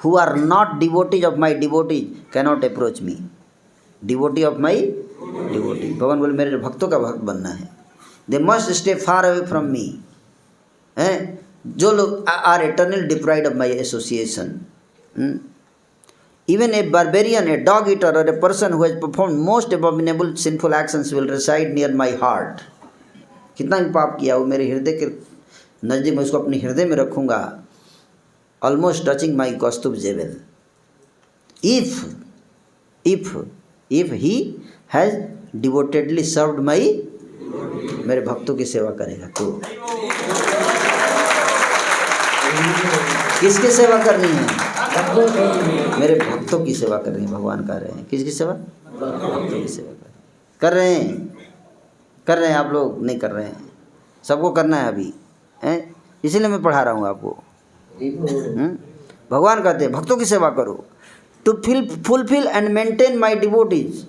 who are not devotees of my devotees cannot approach me. Devotee of my devotee, भगवान बोले मेरे भक्तों का भक्त बनना है। They must stay far away from me. जो लोग are eternally deprived of my association. Even a barbarian, a dog eater, or a person who has performed most abominable sinful actions will reside near my heart. कितना भी पाप किया वो मेरे हृदय के नज़दीक, मैं उसको अपने हृदय में रखूँगा। Almost touching my Kaustubha jewel. If he has devotedly served my, मेरे भक्तों की सेवा करेगा तो। किसकी सेवा करनी है? मेरे भक्तों की सेवा करनी है। भगवान कह रहे हैं किसकी सेवा? भक्तों की सेवा कर रहे हैं। कर रहे हैं आप लोग? नहीं कर रहे हैं, सबको करना है अभी हैं, इसीलिए मैं पढ़ा रहा हूँ आपको। भगवान कहते हैं भक्तों की सेवा करो। To fulfil and maintain my devotees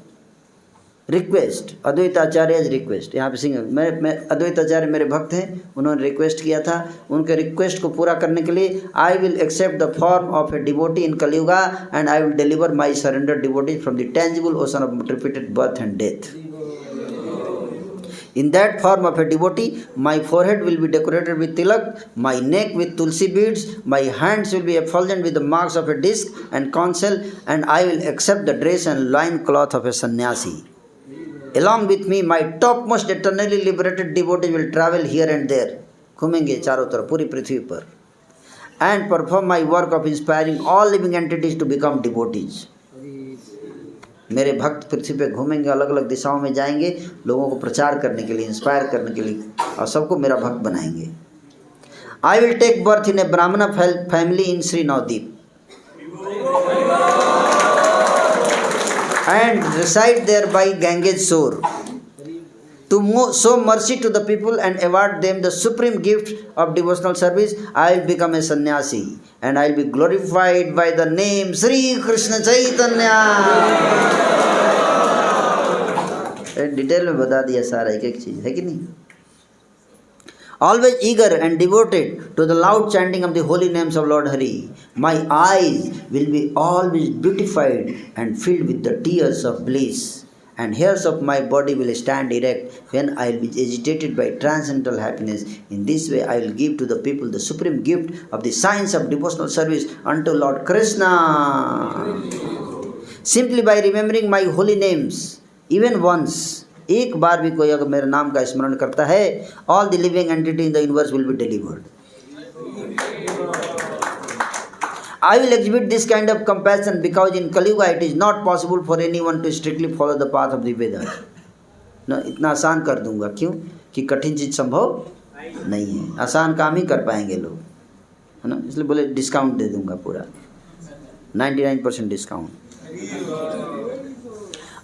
request, Advaita Acharya request. यहाँ पे सिंह मैं अद्वैत आचार्य मेरे भक्त हैं, उन्होंने रिक्वेस्ट किया था। उनके रिक्वेस्ट को पूरा करने के लिए I will accept the form of a devotee in Kaliyuga and I will deliver my surrender devotees from the tangible ocean of repeated birth and death. In that form of a devotee, my forehead will be decorated with tilak, my neck with tulsi beads, my hands will be effulgent with the marks of a disc and conch shell, and I will accept the dress and loin cloth of a sannyasi. Along with me, my topmost eternally liberated devotees will travel here and there, घूमेंगे चारों तरफ पूरी पृथ्वी पर, and perform my work of inspiring all living entities to become devotees. मेरे भक्त पृथ्वी पे घूमेंगे, अलग अलग दिशाओं में जाएंगे, लोगों को प्रचार करने के लिए, इंस्पायर करने के लिए, और सबको मेरा भक्त बनाएंगे। I will take birth in a Brahmin family in Shri Navadvip and reside there by Ganges shore to show mercy to the people and award them the supreme gift of devotional service. I will become a sannyasi and I will be glorified by the name Sri Krishna Chaitanya. Detail में बता दिया सारा एक एक चीज, है कि नहीं? Always eager and devoted to the loud chanting of the holy names of Lord Hari, my eyes will be always beautified and filled with the tears of bliss, and hairs of my body will stand erect when I will be agitated by transcendental happiness. In this way I will give to the people the supreme gift of the science of devotional service unto Lord Krishna. Simply by remembering my holy names, even once, एक बार भी कोई अगर मेरे नाम का स्मरण करता है, all the living entity in the universe will be delivered. I will exhibit this kind of compassion because in Kali Yuga it is not possible for anyone to strictly follow the path of the Vedas. ना इतना आसान कर दूंगा, क्यों कि कठिन चीज़ संभव नहीं है, आसान काम ही कर पाएंगे लोग, है ना? इसलिए बोले डिस्काउंट दे दूंगा पूरा 99% discount.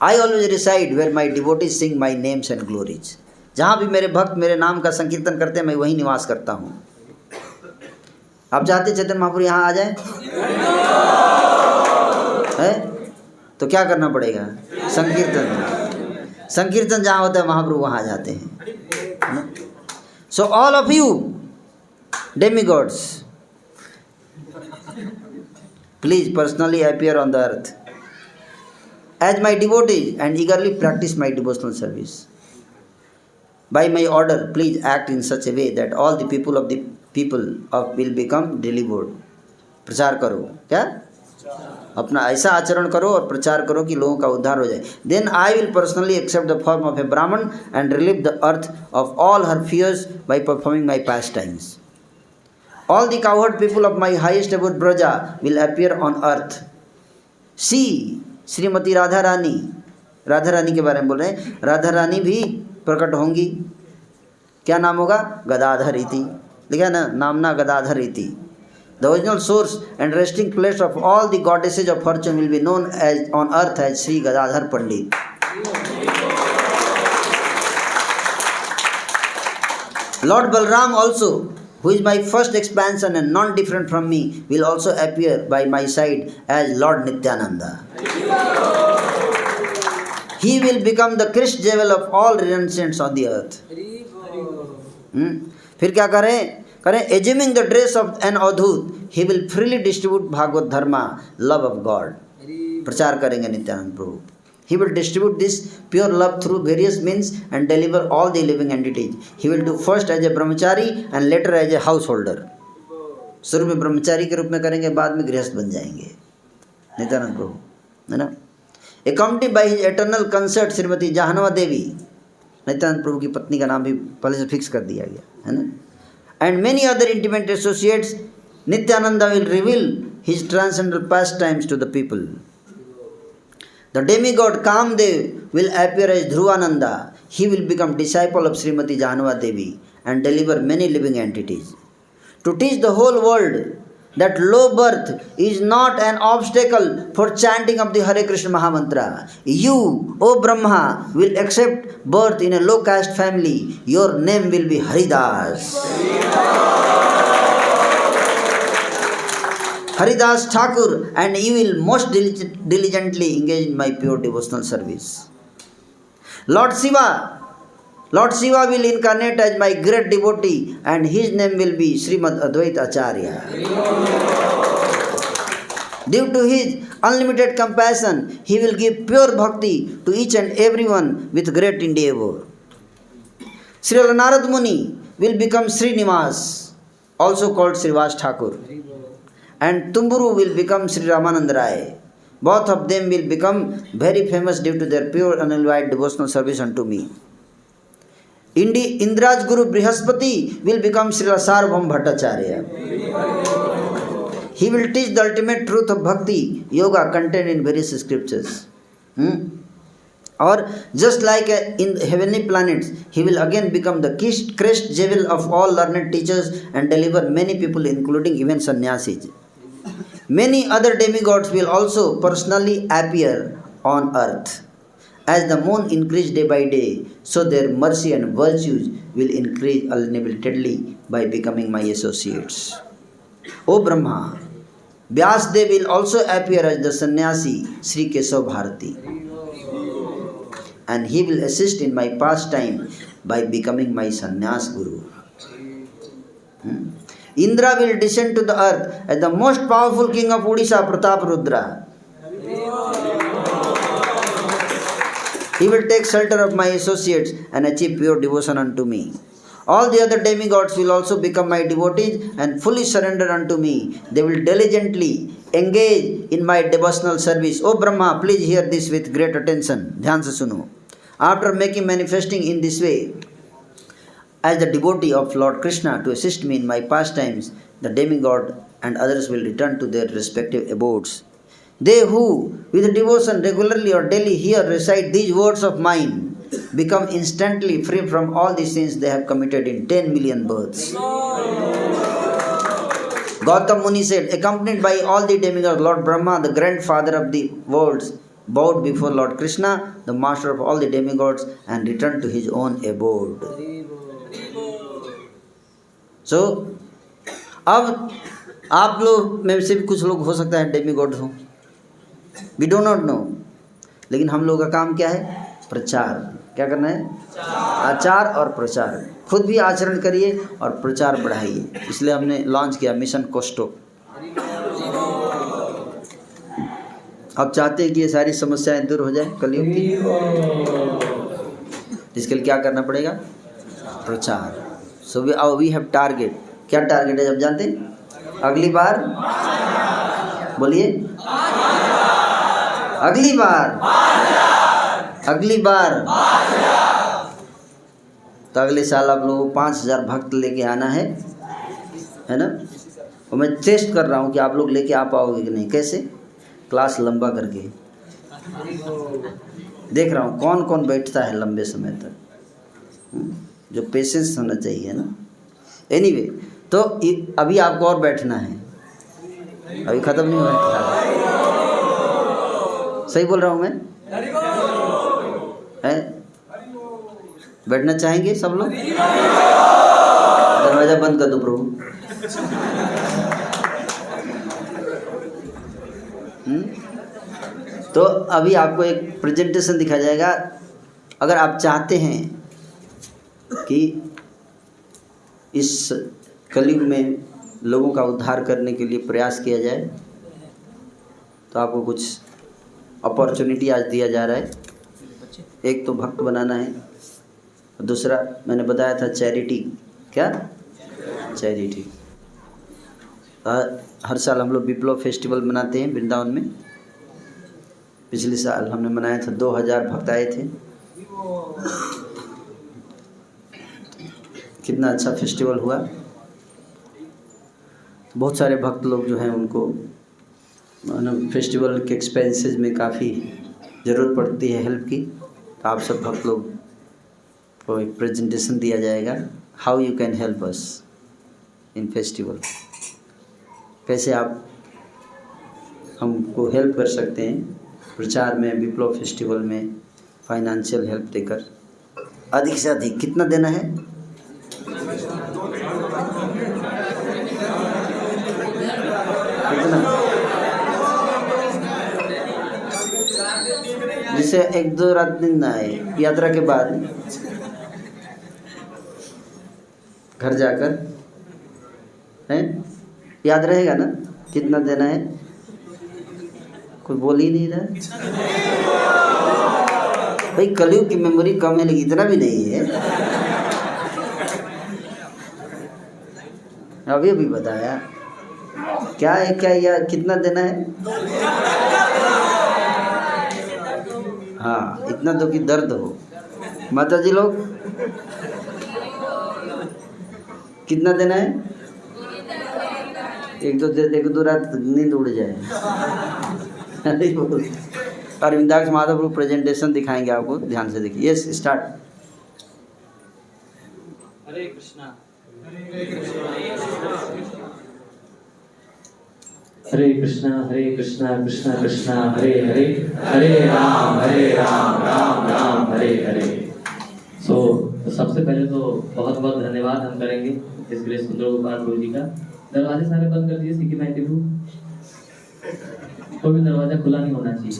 I always reside where my devotees sing my names and glories. जहाँ भी मेरे भक्त मेरे नाम का संकीर्तन करते हैं, मैं वहीं निवास करता हूँ। आप चाहते चैतन्य महाप्रभु यहाँ आ जाए है तो क्या करना पड़ेगा? संकीर्तन। संकीर्तन जहाँ होता है महाप्रभु वहाँ आ जाते हैं। So all of you demigods, please personally appear on the earth as my devotees and eagerly practice my devotional service. By my order, please act in such a way that all the people will become delivered. प्रचार करो, क्या अपना ऐसा आचरण करो और प्रचार करो कि लोगों का उद्धार हो जाए। Then I will personally accept the form of a Brahman and relieve the earth of all her fears by performing my pastimes. All the cowherd people of my highest abode Braja will appear on earth. See Shrimati Radha Rani के बारे में बोल रहे हैं। राधा रानी भी प्रकट होंगी। क्या नाम होगा? गदाधर इति, लिखा है ना, नामना गदाधर इति। The original source and resting place of all the goddesses of fortune will be known as on earth as Sri Gadadhar Pandit. Lord Balram also, who is my first expansion and non-different from me, will also appear by my side as Lord Nityananda. He will become the Krishna jewel of all renaissance on the earth. फिर क्या करें? Assuming the dress of an Avadhuta, he will freely distribute Bhagavat Dharma, love of God. प्रचार करेंगे नित्यानंद प्रभु। He will distribute this pure love through various means and deliver all the living entities. He will do first as a brahmachari and later as a householder. शुरू में ब्रह्मचारी के रूप में करेंगे, बाद में गृहस्थ बन जाएंगे नित्यानंद प्रभु, है ना। Accompanied by his eternal consort Shrimati जाह्नवा देवी, नित्यानंद प्रभु की पत्नी का नाम भी पहले से फिक्स कर दिया गया है ना। And many other intimate associates, Nityananda will reveal his transcendental pastimes to the people. The demigod Kamdev will appear as Dhruvananda. He will become disciple of Srimati Jahnava Devi and deliver many living entities. To teach the whole world that low birth is not an obstacle for chanting of the Hare Krishna Mahamantra. You, O Brahma, will accept birth in a low caste family. Your name will be Haridas. Haridas Thakur, and you will most diligently engage in my pure devotional service. Lord Shiva will incarnate as my great devotee, and his name will be Srimad Advaita Acharya. Due to his unlimited compassion, he will give pure bhakti to each and everyone with great endeavor. Sri Narad Muni will become Srinivas, also called Srivas Thakur, and Tumburu will become Sri Ramanand Rai. Both of them will become very famous due to their pure unalloyed devotional service unto me. Indra's Guru Brihaspati will become Srila Sarvabhauma Bhattacharya. He will teach the ultimate truth of bhakti, yoga contained in various scriptures. Or just like in heavenly planets, he will again become the crest jewel of all learned teachers and deliver many people, including even sannyasis. Many other demigods will also personally appear on earth. As the moon increases day by day, so their mercy and virtues will increase unlimitedly by becoming my associates. O Brahma, Vyasdev will also appear as the sannyasi Sri Keshav Bharati, and he will assist in my pastime by becoming my sannyas guru. Indra will descend to the earth as the most powerful king of Odisha, Prataparudra. He will take shelter of my associates and achieve pure devotion unto me. All the other demigods will also become my devotees and fully surrender unto me. They will diligently engage in my devotional service. O Brahma, please hear this with great attention. Dhyan se suno. After manifesting in this way, as the devotee of Lord Krishna to assist me in my pastimes, the demigod and others will return to their respective abodes. They who, with devotion regularly or daily hear recite these words of mine, become instantly free from all the sins they have committed in 10 million births. Gautam Muni said, accompanied by all the demigods, Lord Brahma, the grandfather of the worlds, bowed before Lord Krishna, the master of all the demigods, and returned to his own abode. So, अब आप लोग में से भी कुछ लोग हो सकता है डेमिगॉड हो, we do not know, लेकिन हम लोगों का काम क्या है? प्रचार। क्या करना है? आचार और प्रचार। खुद भी आचरण करिए और प्रचार बढ़ाइए। इसलिए हमने लॉन्च किया मिशन कोस्टो। अब चाहते हैं कि ये सारी समस्याएं दूर हो जाए कलयुग की, इसके लिए क्या करना पड़ेगा? प्रचार। So we have target. क्या टारगेट है जब जानते हैं? अगली बार बोलिए, अगली बार तो अगले साल आप लोगों को 5000 भक्त लेके आना है ना। और मैं टेस्ट कर रहा हूँ कि आप लोग लेके आ पाओगे कि नहीं। कैसे? क्लास लंबा करके, देख रहा हूँ कौन कौन बैठता है लंबे समय तक, जो पेशेंस होना चाहिए ना। एनीवे, तो अभी आपको और बैठना है, अभी ख़त्म नहीं हुआ है। सही बोल रहा हूँ मैं? है? बैठना चाहेंगे सब लोग? दरवाज़ा बंद कर दो प्रभु। तो अभी आपको एक प्रेजेंटेशन दिखाया जाएगा। अगर आप चाहते हैं कि इस कलयुग में लोगों का उद्धार करने के लिए प्रयास किया जाए, तो आपको कुछ अपॉर्चुनिटी आज दिया जा रहा है। एक तो भक्त बनाना है, दूसरा मैंने बताया था चैरिटी। क्या? चैरिटी। हर साल हम लोग विप्लव फेस्टिवल मनाते हैं वृंदावन में। पिछले साल हमने मनाया था, 2000 भक्त आए थे। कितना अच्छा फेस्टिवल हुआ। बहुत सारे भक्त लोग जो हैं उनको फेस्टिवल के एक्सपेंसेस में काफ़ी ज़रूरत पड़ती है हेल्प की। तो आप सब भक्त लोग को एक प्रेजेंटेशन दिया जाएगा, how you can help us in festival. कैसे आप हमको हेल्प कर सकते हैं प्रचार में, विप्लव फेस्टिवल में फाइनेंशियल हेल्प देकर। अधिक से अधिक कितना देना है? कितना? जिससे 1-2 रात दिन ना आए, यात्रा के बाद घर जाकर हैं, याद रहेगा ना कितना देना है? कोई बोल ही नहीं रहा भाई। कलयुग की मेमोरी कम है, लेकिन इतना भी नहीं है। अभी अभी बताया क्या है, क्या या कितना देना है? हाँ, इतना तो कि दर्द हो। माता जी लोग कितना देना है? 1-2 रात नींद उड़ जाए। अरविंदाक्ष महाप्रभु प्रेजेंटेशन दिखाएंगे आपको, ध्यान से देखिए। Yes, start. Hare Krishna Hare Krishna Krishna Krishna Hare Hare, Hare Ram Ram Ram Hare Hare. So सबसे पहले तो बहुत बहुत धन्यवाद हम करेंगे इस ग्रेस सुंदर गोपाल प्रभु जी का। दरवाजे सारे बंद कर दिए सीखी मैंने प्रभु, कोई भी दरवाजा खुला नहीं होना चाहिए।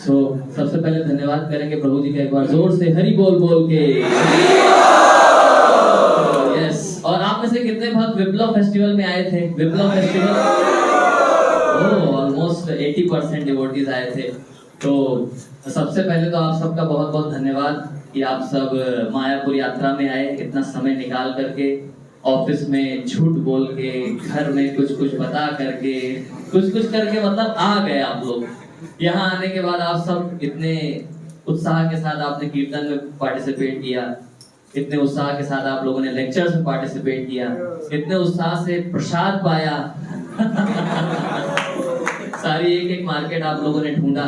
सो सबसे पहले धन्यवाद करेंगे प्रभु जी का एक बार जोर से हरि बोल बोल के। यस। और आप में से कितने भक्त विप्लव फेस्टिवल में आए थे? विप्लव फेस्टिवल ऑलमोस्ट 80% डिवोटीज आए थे। तो सबसे पहले तो आप सबका बहुत बहुत धन्यवाद कि आप सब मायापुर यात्रा में आए, इतना समय निकाल करके, ऑफिस में झूठ बोल के, घर में कुछ कुछ बता करके, कुछ कुछ करके मतलब आ गए आप लोग। यहाँ आने के बाद आप सब इतने उत्साह के साथ आपने कीर्तन में पार्टिसिपेट किया, इतने उत्साह के साथ आप लोगों ने लेक्चर्स में पार्टिसिपेट किया, इतने उत्साह से प्रसाद पाया। सारी एक एक मार्केट आप लोगों ने ढूंढा,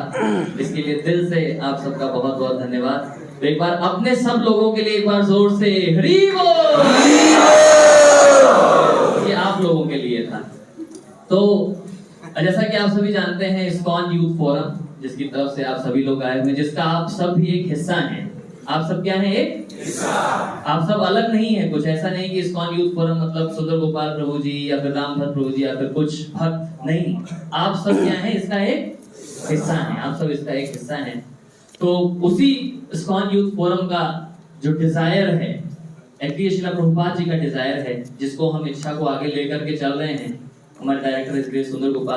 इसके लिए दिल से आप सबका बहुत बहुत धन्यवाद। तो एक बार अपने सब लोगों के लिए एक बार जोर से हरि बोल। ये आप लोगों के लिए था। तो जैसा कि आप सभी जानते हैं, इस्कॉन यूथ फोरम जिसकी तरफ से आप सभी लोग आए हुए, जिसका आप सब भी एक हिस्सा हैं। आप सब क्या हैं? एक हिस्सा। आप सब अलग नहीं है कुछ, ऐसा नहीं कि इस्कॉन यूथ फोरम मतलब सुंदर गोपाल प्रभु जी या फिर रामभद्र प्रभु जी या फिर कुछ भक्त, नहीं। आप सब क्या हैं? इसका एक हिस्सा हैं। आप सब इसका एक हिस्सा हैं। तो उसी इस्कॉन यूथ फोरम का जो डिजायर है, एक्चुअली श्रील प्रभुपाद जी का डिजायर है, जिसको हम इच्छा को आगे लेकर के चल रहे हैं। हमारे डायरेक्टर श्री सुंदर गोपाल